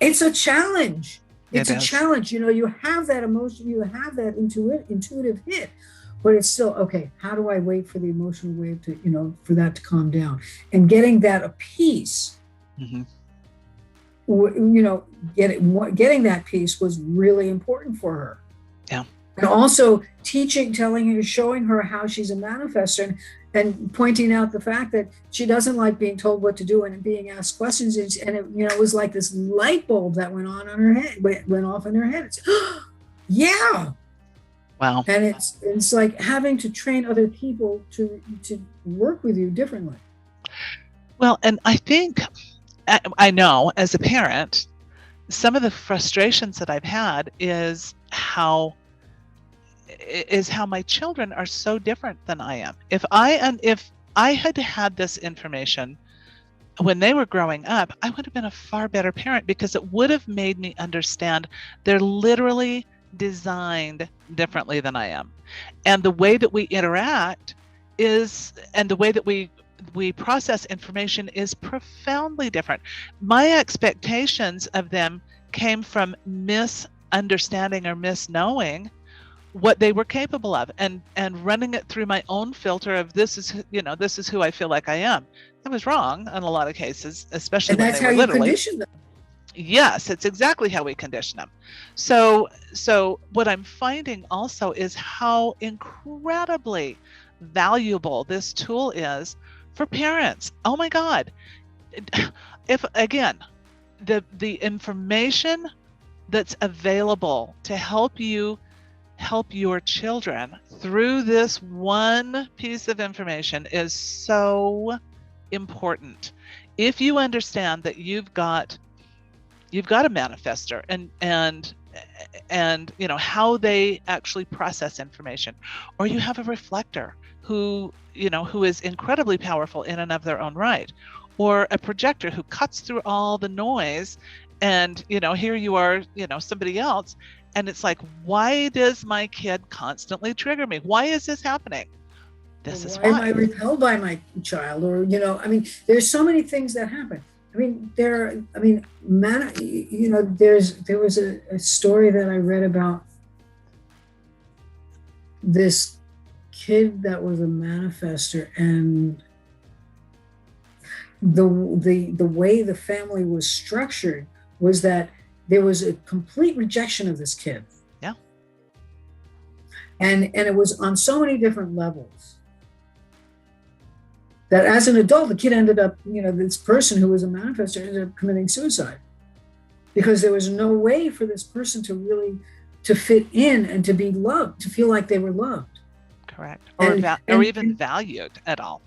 It's a challenge. It's a challenge. You have that emotion, you have that intuitive hit, but it's still, okay, how do I wait for the emotional wave to, for that to calm down? And getting that a piece, mm-hmm. Getting that piece was really important for her. Yeah. And also showing her how she's a manifestor, and pointing out the fact that she doesn't like being told what to do and being asked questions. And it was like this light bulb that went off in her head. It's, yeah. Wow. And it's like having to train other people to work with you differently. Well, and I think, I know as a parent, some of the frustrations that I've had is how my children are so different than I am. If I had this information when they were growing up, I would have been a far better parent, because it would have made me understand they're literally designed differently than I am. And the way that we interact and the way that we process information is profoundly different. My expectations of them came from misunderstanding or misknowing what they were capable of, and running it through my own filter of this is who I feel like I am. I was wrong in a lot of cases, especially when they were literally. And that's how you condition them. Yes, it's exactly how we condition them. So what I'm finding also is how incredibly valuable this tool is for parents. Oh my God. If, again, the information that's available to help your children through this one piece of information is so important. If you understand that you've got a manifestor and how they actually process information, or you have a reflector who is incredibly powerful in and of their own right, or a projector who cuts through all the noise, and here you are, somebody else, and it's like, why does my kid constantly trigger me? Why is this happening? This is why. Am I repelled by my child? Or, there's so many things that happen. There was a story that I read about this kid that was a manifestor, and the way the family was structured was that there was a complete rejection of this kid. Yeah. And it was on so many different levels that as an adult, the kid ended up, this person who was a manifestor ended up committing suicide, because there was no way for this person to fit in and to be loved, to feel like they were loved. Correct. Or even valued at all.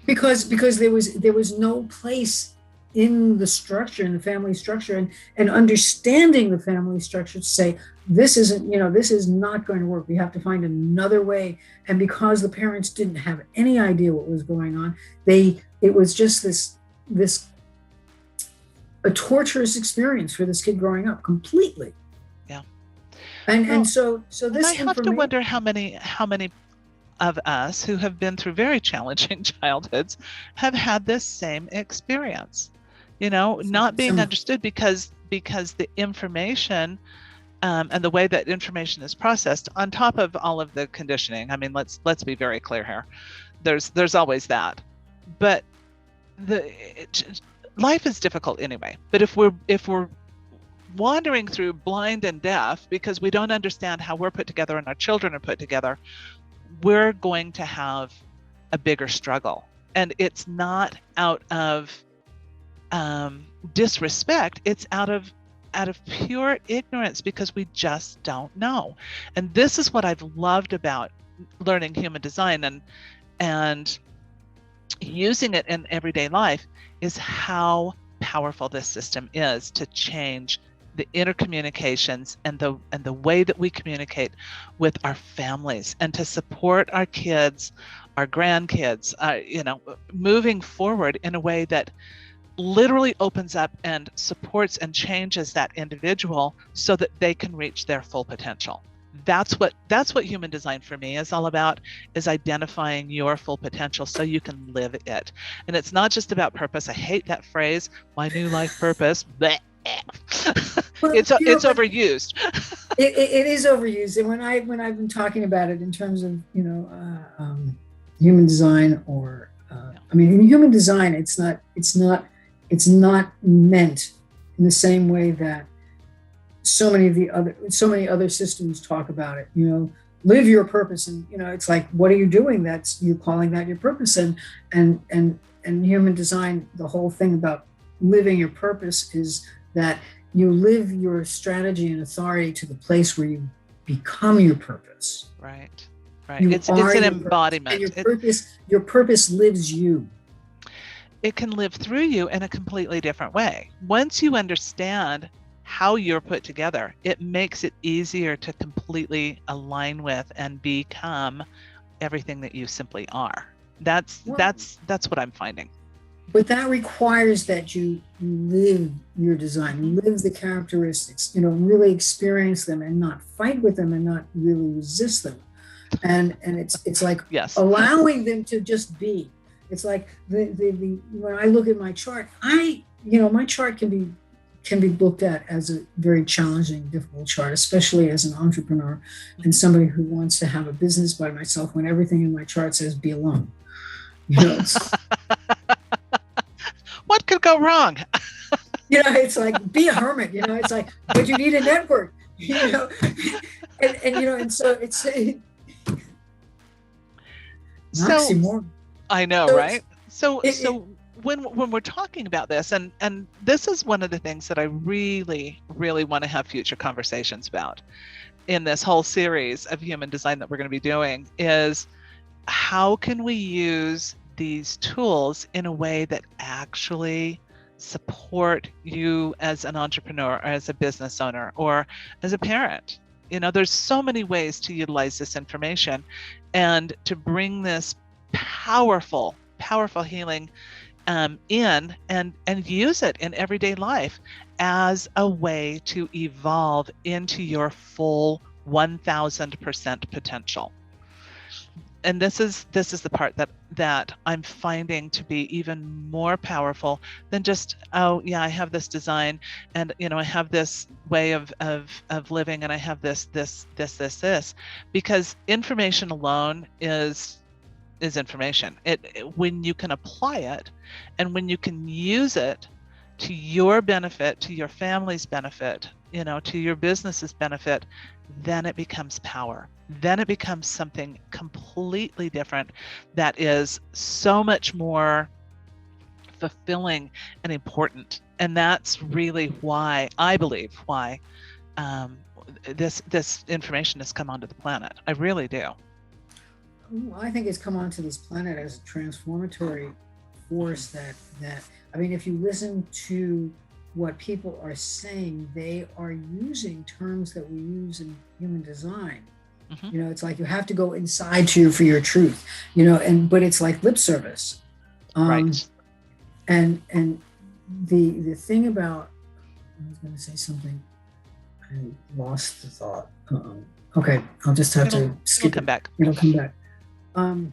Because there was no place in the structure, in the family structure, and understanding the family structure to say, this is not going to work. We have to find another way. And because the parents didn't have any idea what was going on, it was just this a torturous experience for this kid growing up completely. Yeah. And Well, so and I this have to information. wonder how many of us who have been through very challenging childhoods have had this same experience, not being Similar. understood because the information and the way that information is processed, on top of all of the conditioning. I mean, let's be very clear here. There's always that, but life is difficult anyway. But if we're wandering through blind and deaf because we don't understand how we're put together and our children are put together, we're going to have a bigger struggle. And it's not out of disrespect, it's out of pure ignorance, because we just don't know. And this is what I've loved about learning human design and using it in everyday life, is how powerful this system is to change the intercommunications and the way that we communicate with our families, and to support our kids, our grandkids, moving forward in a way that literally opens up and supports and changes that individual so that they can reach their full potential. That's what human design for me is all about, is identifying your full potential so you can live it. And it's not just about purpose. I hate that phrase, my new life purpose. Well, it's overused. It is overused. And when I've been talking about it in terms of human design, or I mean, in human design, it's not meant in the same way that so many other systems talk about it. Live your purpose, and it's like, what are you doing? You're calling that your purpose. And human design, the whole thing about living your purpose is that you live your strategy and authority to the place where you become your purpose. Right. It's an embodiment. Your purpose lives you. It can live through you in a completely different way. Once you understand how you're put together, it makes it easier to completely align with and become everything that you simply are. That's what I'm finding. But that requires that you live your design, live the characteristics, really experience them, and not fight with them, and not really resist them. And it's like, yes, allowing them to just be. It's like when I look at my chart, my chart can be looked at as a very challenging, difficult chart, especially as an entrepreneur and somebody who wants to have a business by myself, when everything in my chart says be alone. What could go wrong? It's like, be a hermit. It's like, but you need a network. And so it's so I know, so, right? So when we're talking about this, and this is one of the things that I really, really want to have future conversations about in this whole series of human design that we're going to be doing, is how can we use these tools in a way that actually support you as an entrepreneur, or as a business owner, or as a parent. There's so many ways to utilize this information and to bring this powerful healing in and use it in everyday life as a way to evolve into your full 1000% potential. And this is the part that I'm finding to be even more powerful than just, oh yeah, I have this design, and I have this way of living, and I have this, because information alone is information. When you can apply it, and when you can use it to your benefit, to your family's benefit, to your business's benefit, then it becomes power. Then it becomes something completely different that is so much more fulfilling and important. And that's really why I believe this information has come onto the planet. I really do. I think it's come onto this planet as a transformatory force that I mean, if you listen to what people are saying, they are using terms that we use in human design. It's like, you have to go inside for your truth, but it's like lip service. Right. And the thing about, I was going to say something. I lost the thought. Okay, I'll just have to It'll skip come it. back. It'll come back. Um,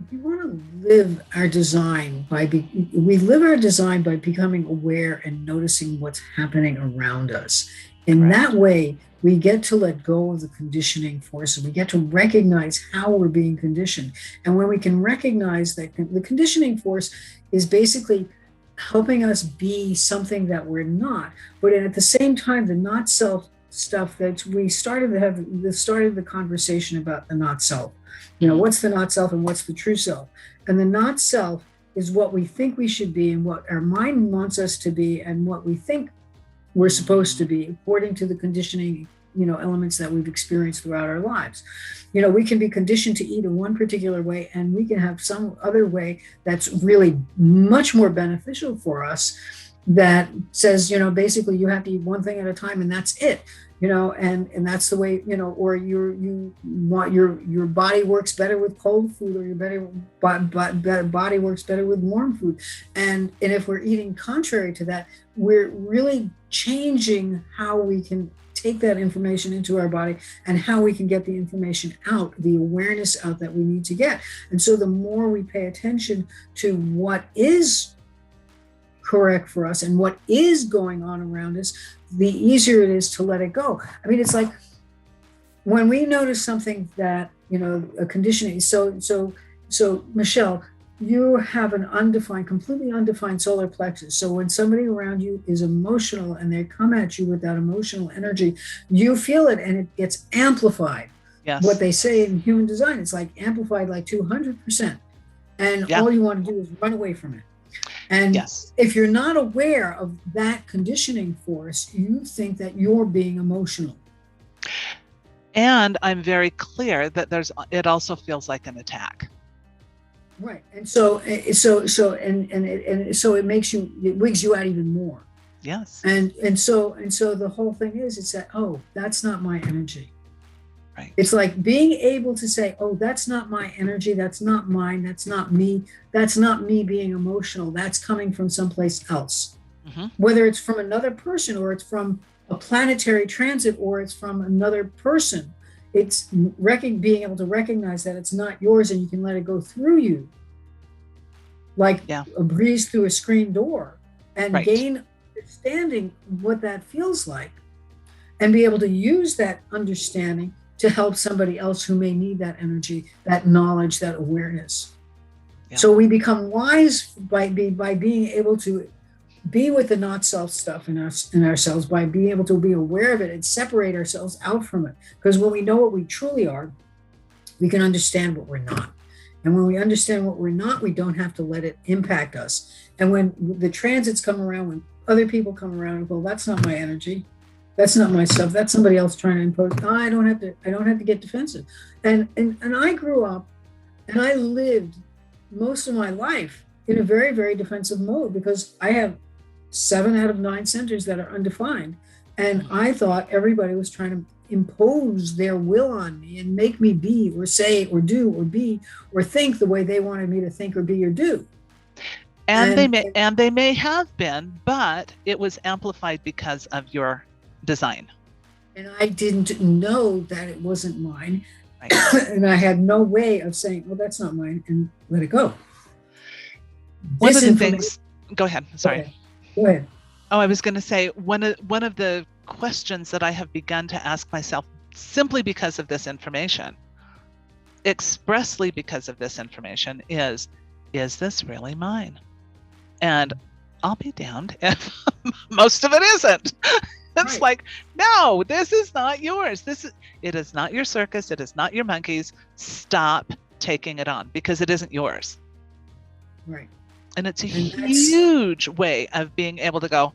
we want to live our design we live our design by becoming aware and noticing what's happening around us. In that way, we get to let go of the conditioning forces. We get to recognize how we're being conditioned. And when we can recognize that the conditioning force is basically helping us be something that we're not, but at the same time, the not self stuff that we started to have started the conversation about the not self. What's the not self and what's the true self? And the not self is what we think we should be and what our mind wants us to be and what we think we're supposed to be according to the conditioning, elements that we've experienced throughout our lives. We can be conditioned to eat in one particular way, and we can have some other way that's really much more beneficial for us that says, basically you have to eat one thing at a time and that's it. And that's the way, or you want your body works better with cold food, or your body works better with warm food. And if we're eating contrary to that, we're really changing how we can take that information into our body and how we can get the information out, the awareness out that we need to get. And so the more we pay attention to what is correct for us and what is going on around us, the easier it is to let it go. I mean, it's like when we notice something that, a conditioning. So Michelle, you have an completely undefined solar plexus. So when somebody around you is emotional and they come at you with that emotional energy, you feel it and it gets amplified. Yes. What they say in human design, it's like amplified like 200%. And all you want to do is run away from it. And if you're not aware of that conditioning force, you think that you're being emotional. And I'm very clear that it also feels like an attack. Right. And so it wigs you out even more. Yes. And so the whole thing is, it's that, oh, that's not my energy. Right. It's like being able to say, oh, that's not my energy. That's not mine. That's not me. That's not me being emotional. That's coming from someplace else. Mm-hmm. Whether it's from another person or it's from a planetary transit or it's from another person, it's being able to recognize that it's not yours and you can let it go through you. Like a breeze through a screen door, and gain understanding what that feels like and be able to use that understanding to help somebody else who may need that energy, that knowledge, that awareness. Yeah. So we become wise by being able to be with the not self stuff in ourselves, by being able to be aware of it and separate ourselves out from it. Because when we know what we truly are, we can understand what we're not. And when we understand what we're not, we don't have to let it impact us. And when the transits come around, when other people come around and go, that's not my energy. That's not my stuff. That's somebody else trying to impose. I don't have to get defensive. And I grew up and I lived most of my life in a very, very defensive mode because I have 7 out of 9 centers that are undefined. And I thought everybody was trying to impose their will on me and make me be or say or do or be or think the way they wanted me to think or be or do. And they may have been, but it was amplified because of your design. And I didn't know that it wasn't mine. Right. And I had no way of saying, well, that's not mine, and let it go. One of the things, go ahead. Sorry. Go ahead. Oh, I was going to say, one of the questions that I have begun to ask myself simply because of this information, expressly because of this information, is this really mine? And I'll be damned if most of it isn't. It's like, no, this is not yours. It is not your circus. It is not your monkeys. Stop taking it on because it isn't yours. Right. And it's a huge way of being able to go,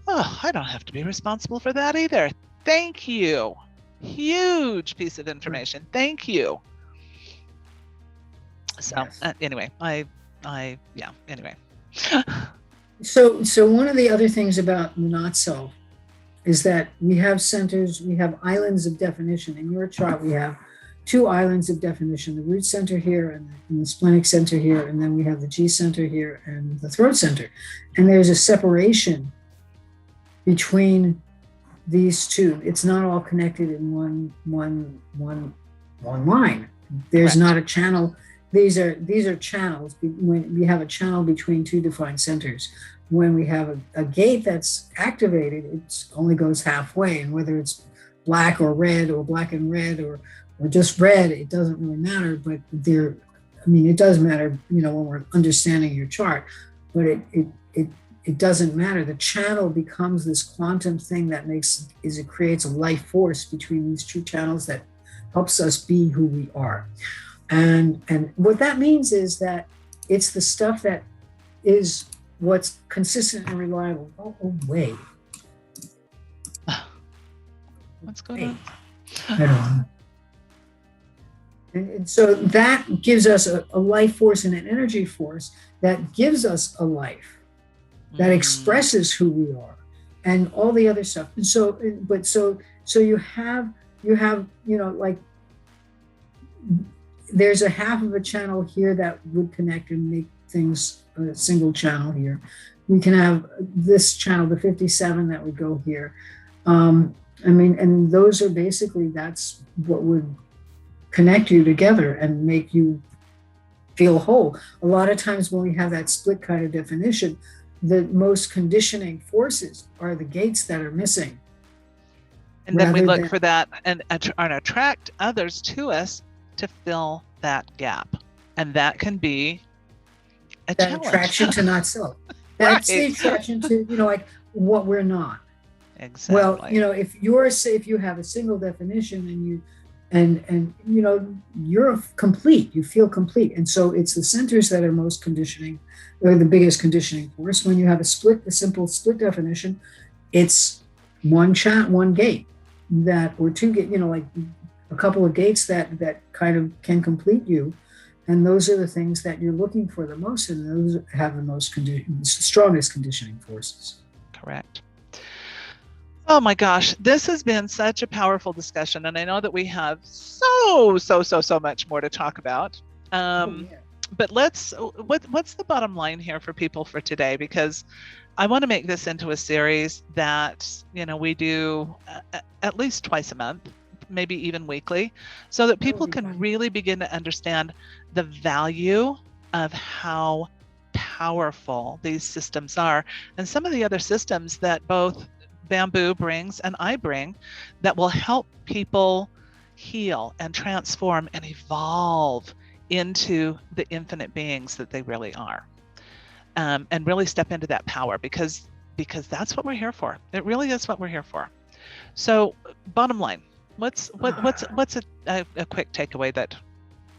oh, I don't have to be responsible for that either. Thank you. Huge piece of information. Right. Thank you. So anyway, anyway. So one of the other things about not self is that we have centers, we have islands of definition. In your chart, we have two islands of definition, the root center here and the splenic center here, and then we have the G center here and the throat center. And there's a separation between these two. It's not all connected in one line. There's Correct. not a channel. These are channels. When we have a channel between two defined centers, when we have a gate that's activated, it only goes halfway. And whether it's black or red or black and red or just red, it doesn't really matter. But it does matter, when we're understanding your chart. But it doesn't matter. The channel becomes this quantum thing that it creates a life force between these two channels that helps us be who we are. And what that means is that it's the stuff that is what's consistent and reliable. Oh, wait. What's going on? I don't know. And so that gives us a life force and an energy force that gives us a life that expresses who we are and all the other stuff. And so you have, like, there's a half of a channel here that would connect and make things a single channel here. We can have this channel, the 57, that would go here. And those are basically, that's what would connect you together and make you feel whole. A lot of times when we have that split kind of definition, the most conditioning forces are the gates that are missing. And then we look for that and attract others to us to fill that gap. And that can be a challenge. Attraction to not self. That's right. The attraction to, like what we're not. Exactly. Well, if you have a single definition and you're complete, you feel complete. And so it's the centers that are most conditioning, or the biggest conditioning force. When you have a simple split definition, it's one gate or two gate, like a couple of gates that kind of can complete you. And those are the things that you're looking for the most, and those have the strongest conditioning forces. Correct. Oh my gosh, this has been such a powerful discussion, and I know that we have so much more to talk about. But what's the bottom line here for people for today? Because I want to make this into a series that we do at least twice a month, maybe even weekly, so that people can really begin to understand the value of how powerful these systems are, and some of the other systems that both Bamboo brings and I bring that will help people heal and transform and evolve into the infinite beings that they really are, and really step into that power, because that's what we're here for. It really is what we're here for. So bottom line, what's a quick takeaway that?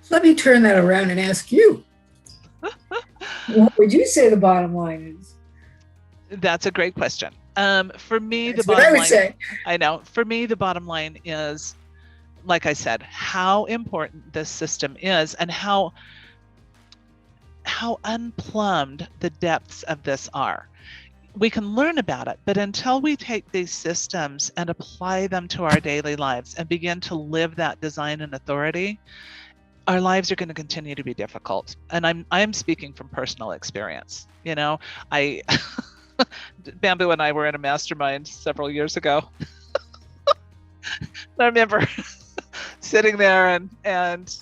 So let me turn that around and ask you. What would you say the bottom line is? That's a great question. For me, That's the bottom line, say. I know, for me, the bottom line is, like I said, how important this system is and how unplumbed the depths of this are. We can learn about it, but until we take these systems and apply them to our daily lives and begin to live that design and authority, our lives are going to continue to be difficult. And I'm speaking from personal experience. Bamboo and I were in a mastermind several years ago. I remember sitting there and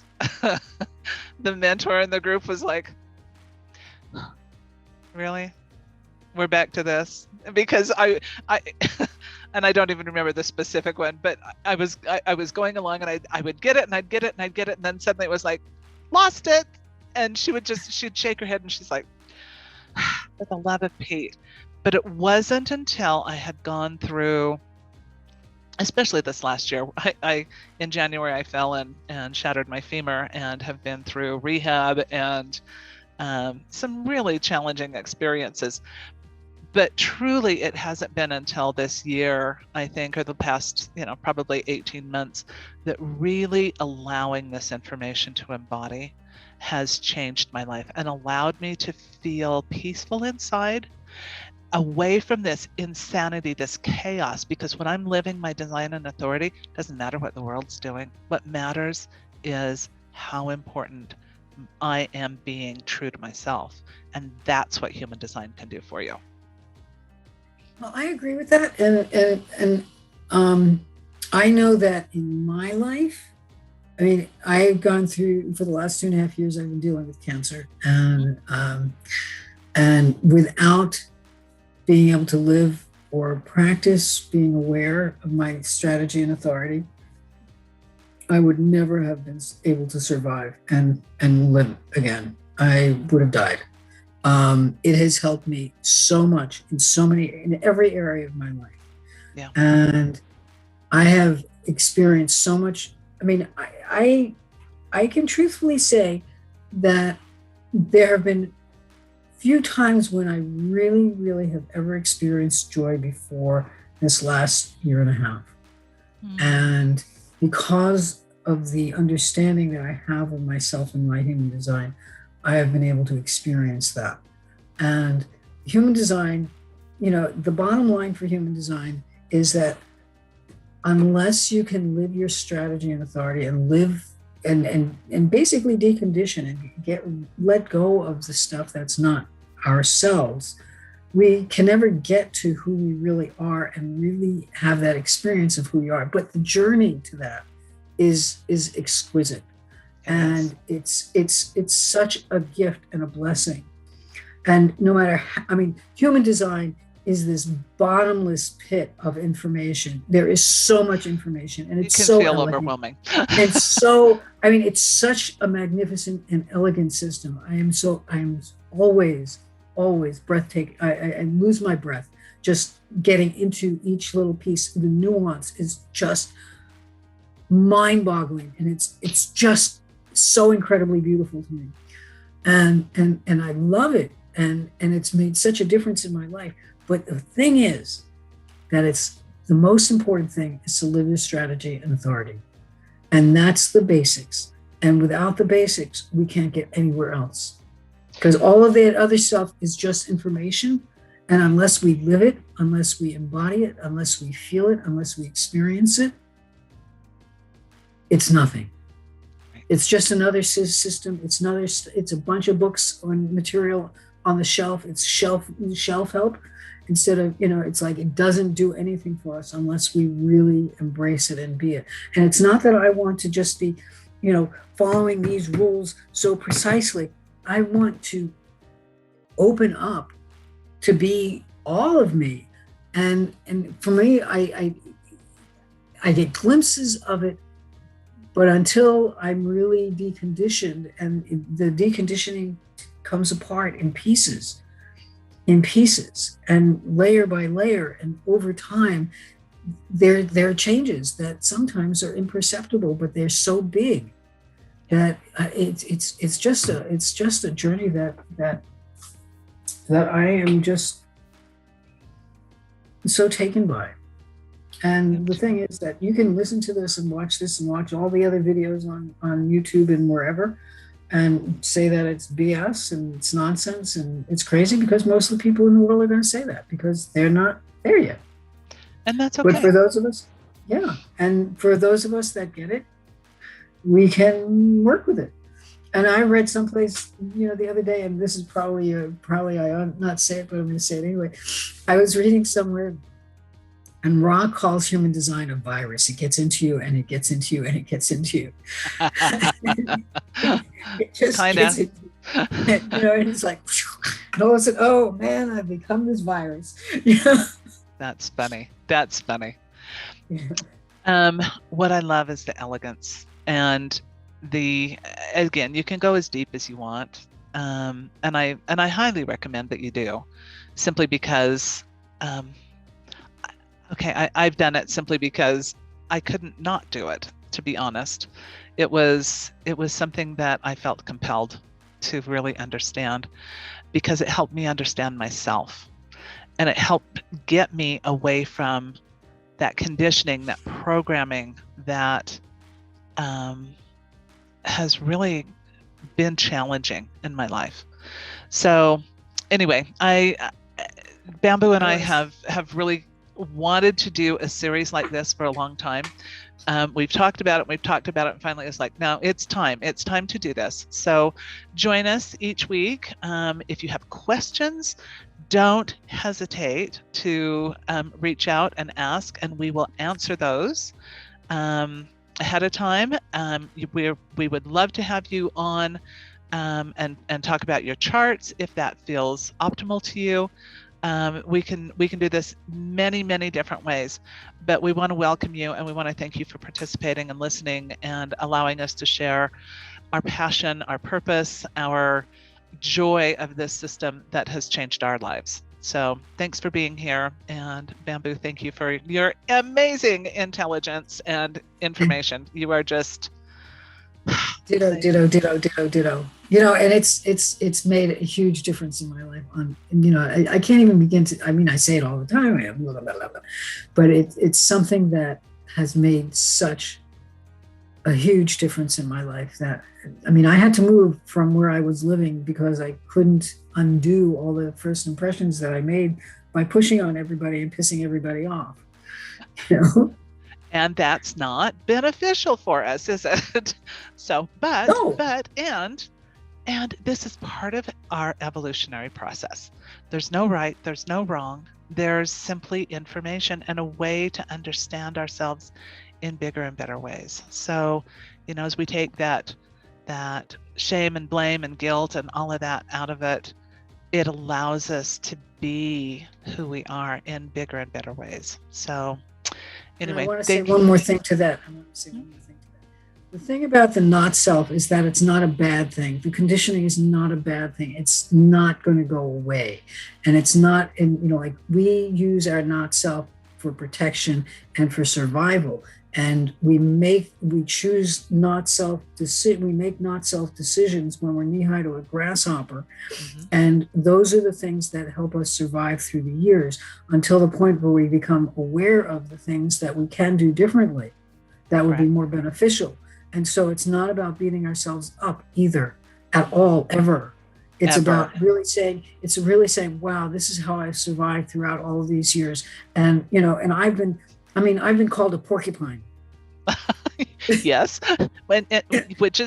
the mentor in the group was like, really? We're back to this? Because I and I don't even remember the specific one, but I was going along and I would get it and I'd get it and I'd get it, and then suddenly it was like, lost it. And she'd shake her head and she's like, for the love of Pete. But it wasn't until I had gone through, especially this last year, in January I fell and shattered my femur and have been through rehab and some really challenging experiences. But truly, it hasn't been until this year, I think, or the past, probably 18 months, that really allowing this information to embody has changed my life and allowed me to feel peaceful inside, away from this insanity, this chaos. Because when I'm living my design and authority, it doesn't matter what the world's doing. What matters is how important I am being true to myself. And that's what human design can do for you. Well, I agree with that. And I know that in my life, I mean, I've gone through, for the last 2.5 years, I've been dealing with cancer. And without being able to live or practice being aware of my strategy and authority, I would never have been able to survive and live again. I would have died. It has helped me so much in every area of my life. Yeah. And I have experienced so much. I mean, I can truthfully say that there have been few times when I really, really have ever experienced joy before this last 1.5 years. And because of the understanding that I have of myself and my human design, I have been able to experience that. And human design, the bottom line for human design is that unless you can live your strategy and authority and live and basically decondition and let go of the stuff that's not ourselves, we can never get to who we really are and really have that experience of who we are. But the journey to that is exquisite. And it's such a gift and a blessing. And no matter how, I mean, human design is this bottomless pit of information. There is so much information, and it's so feel overwhelming. And so, I mean, it's such a magnificent and elegant system. I'm always breathtaking. I lose my breath just getting into each little piece. The nuance is just mind-boggling, and it's just so incredibly beautiful to me. And I love it. And it's made such a difference in my life. But the thing is that it's the most important thing is to live your strategy and authority. And that's the basics. And without the basics, we can't get anywhere else. Because all of that other stuff is just information. And unless we live it, unless we embody it, unless we feel it, unless we experience it, it's nothing. It's just another system. It's a bunch of books on material on the shelf. It's shelf help instead of, it's like it doesn't do anything for us unless we really embrace it and be it. And it's not that I want to just be, following these rules so precisely. I want to open up to be all of me. And for me, I get glimpses of it, but until I'm really deconditioned, and the deconditioning comes apart in pieces, and layer by layer, and over time, there are changes that sometimes are imperceptible, but they're so big that it's just a journey that I am just so taken by. And the thing is that you can listen to this and watch all the other videos on YouTube and wherever, and say that it's BS and it's nonsense and it's crazy, because most of the people in the world are going to say that because they're not there yet. And that's okay. But for those of us, and for those of us that get it, we can work with it. And I read someplace, the other day, and this is probably I ought not say it, but I'm going to say it anyway. I was reading somewhere, and Ra calls human design a virus. It gets into you, and it gets into you, and it gets into you. It just gets into you. And it's like, and all of a sudden, oh man, I've become this virus. That's funny. Yeah. What I love is the elegance, and again, you can go as deep as you want. And I highly recommend that you do, simply because, I've done it simply because I couldn't not do it, to be honest. It was something that I felt compelled to really understand, because it helped me understand myself, and it helped get me away from that conditioning, that programming that has really been challenging in my life. So anyway, Bamboo and I have really wanted to do a series like this for a long time, We've talked about it, and finally it's like, no, it's time to do this. So join us each week. If you have questions, don't hesitate to reach out and ask, and we will answer those ahead of time. We would love to have you on and talk about your charts if that feels optimal to you. We can do this many different ways, but we want to welcome you, and we want to thank you for participating and listening and allowing us to share our passion, our purpose, our joy of this system that has changed our lives. So thanks for being here, and Bamboo, thank you for your amazing intelligence and information. You are just ditto. And it's made a huge difference in my life. I can't even begin to. I mean, I say it all the time, blah, blah, blah, blah, but it's something that has made such a huge difference in my life that, I mean, I had to move from where I was living because I couldn't undo all the first impressions that I made by pushing on everybody and pissing everybody off. And that's not beneficial for us, is it? So, and this is part of our evolutionary process. There's no right, there's no wrong. There's simply information and a way to understand ourselves in bigger and better ways. So, as we take that shame and blame and guilt and all of that out of it, it allows us to be who we are in bigger and better ways. So anyway, I want to say one more thing to that. The thing about the not self is that it's not a bad thing. The conditioning is not a bad thing. It's not going to go away. And it's not, like we use our not self for protection and for survival. And we choose not self decision. We make not self decisions when we're knee high to a grasshopper. Mm-hmm. And those are the things that help us survive through the years until the point where we become aware of the things that we can do differently that would be more beneficial. And so it's not about beating ourselves up either at all, ever. It's about really saying, wow, this is how I've survived throughout all of these years. And, and I've been called a porcupine. Yes, which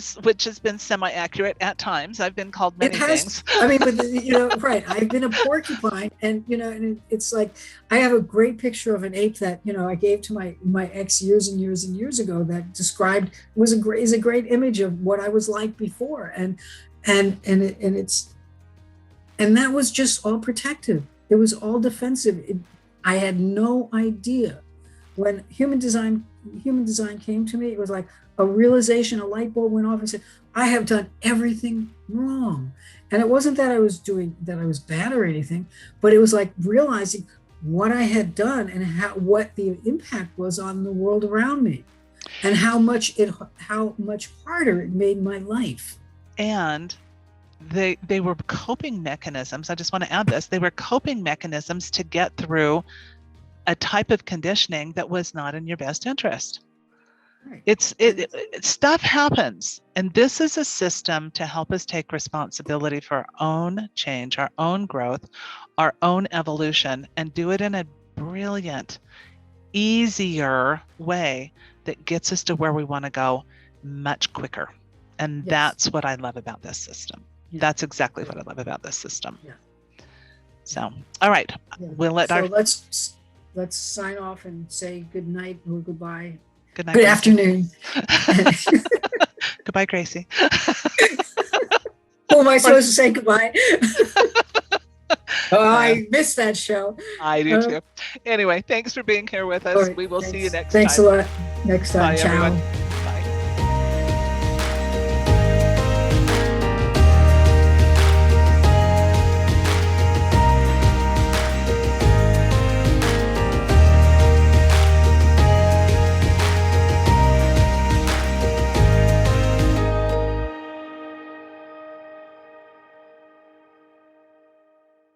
has been semi-accurate at times. I've been called many things. I mean, but right. I've been a porcupine, and and it's like I have a great picture of an ape that I gave to my ex years and years ago that described is a great image of what I was like before, and that was just all protective. It was all defensive. I had no idea when human design came to me. It was like a realization, a light bulb went off and said, I have done everything wrong. And it wasn't that I was bad or anything, but it was like realizing what I had done and what the impact was on the world around me and how much harder it made my life. And they were coping mechanisms. I just want to add this. They were coping mechanisms to get through a type of conditioning that was not in your best interest. Right. Stuff happens, and this is a system to help us take responsibility for our own change, our own growth, our own evolution, and do it in a brilliant, easier way that gets us to where we want to go much quicker. And that's what I love about this system. Yeah. That's exactly what I love about this system. Yeah. So, all right, we'll let let's sign off and say good night or goodbye. Good night. Good afternoon. Goodbye, Gracie. Who am I supposed to say goodbye? I missed that show. I do too. Anyway, thanks for being here with us. Right, we will see you next time. Thanks a lot. Next time. Bye, Ciao. Everyone.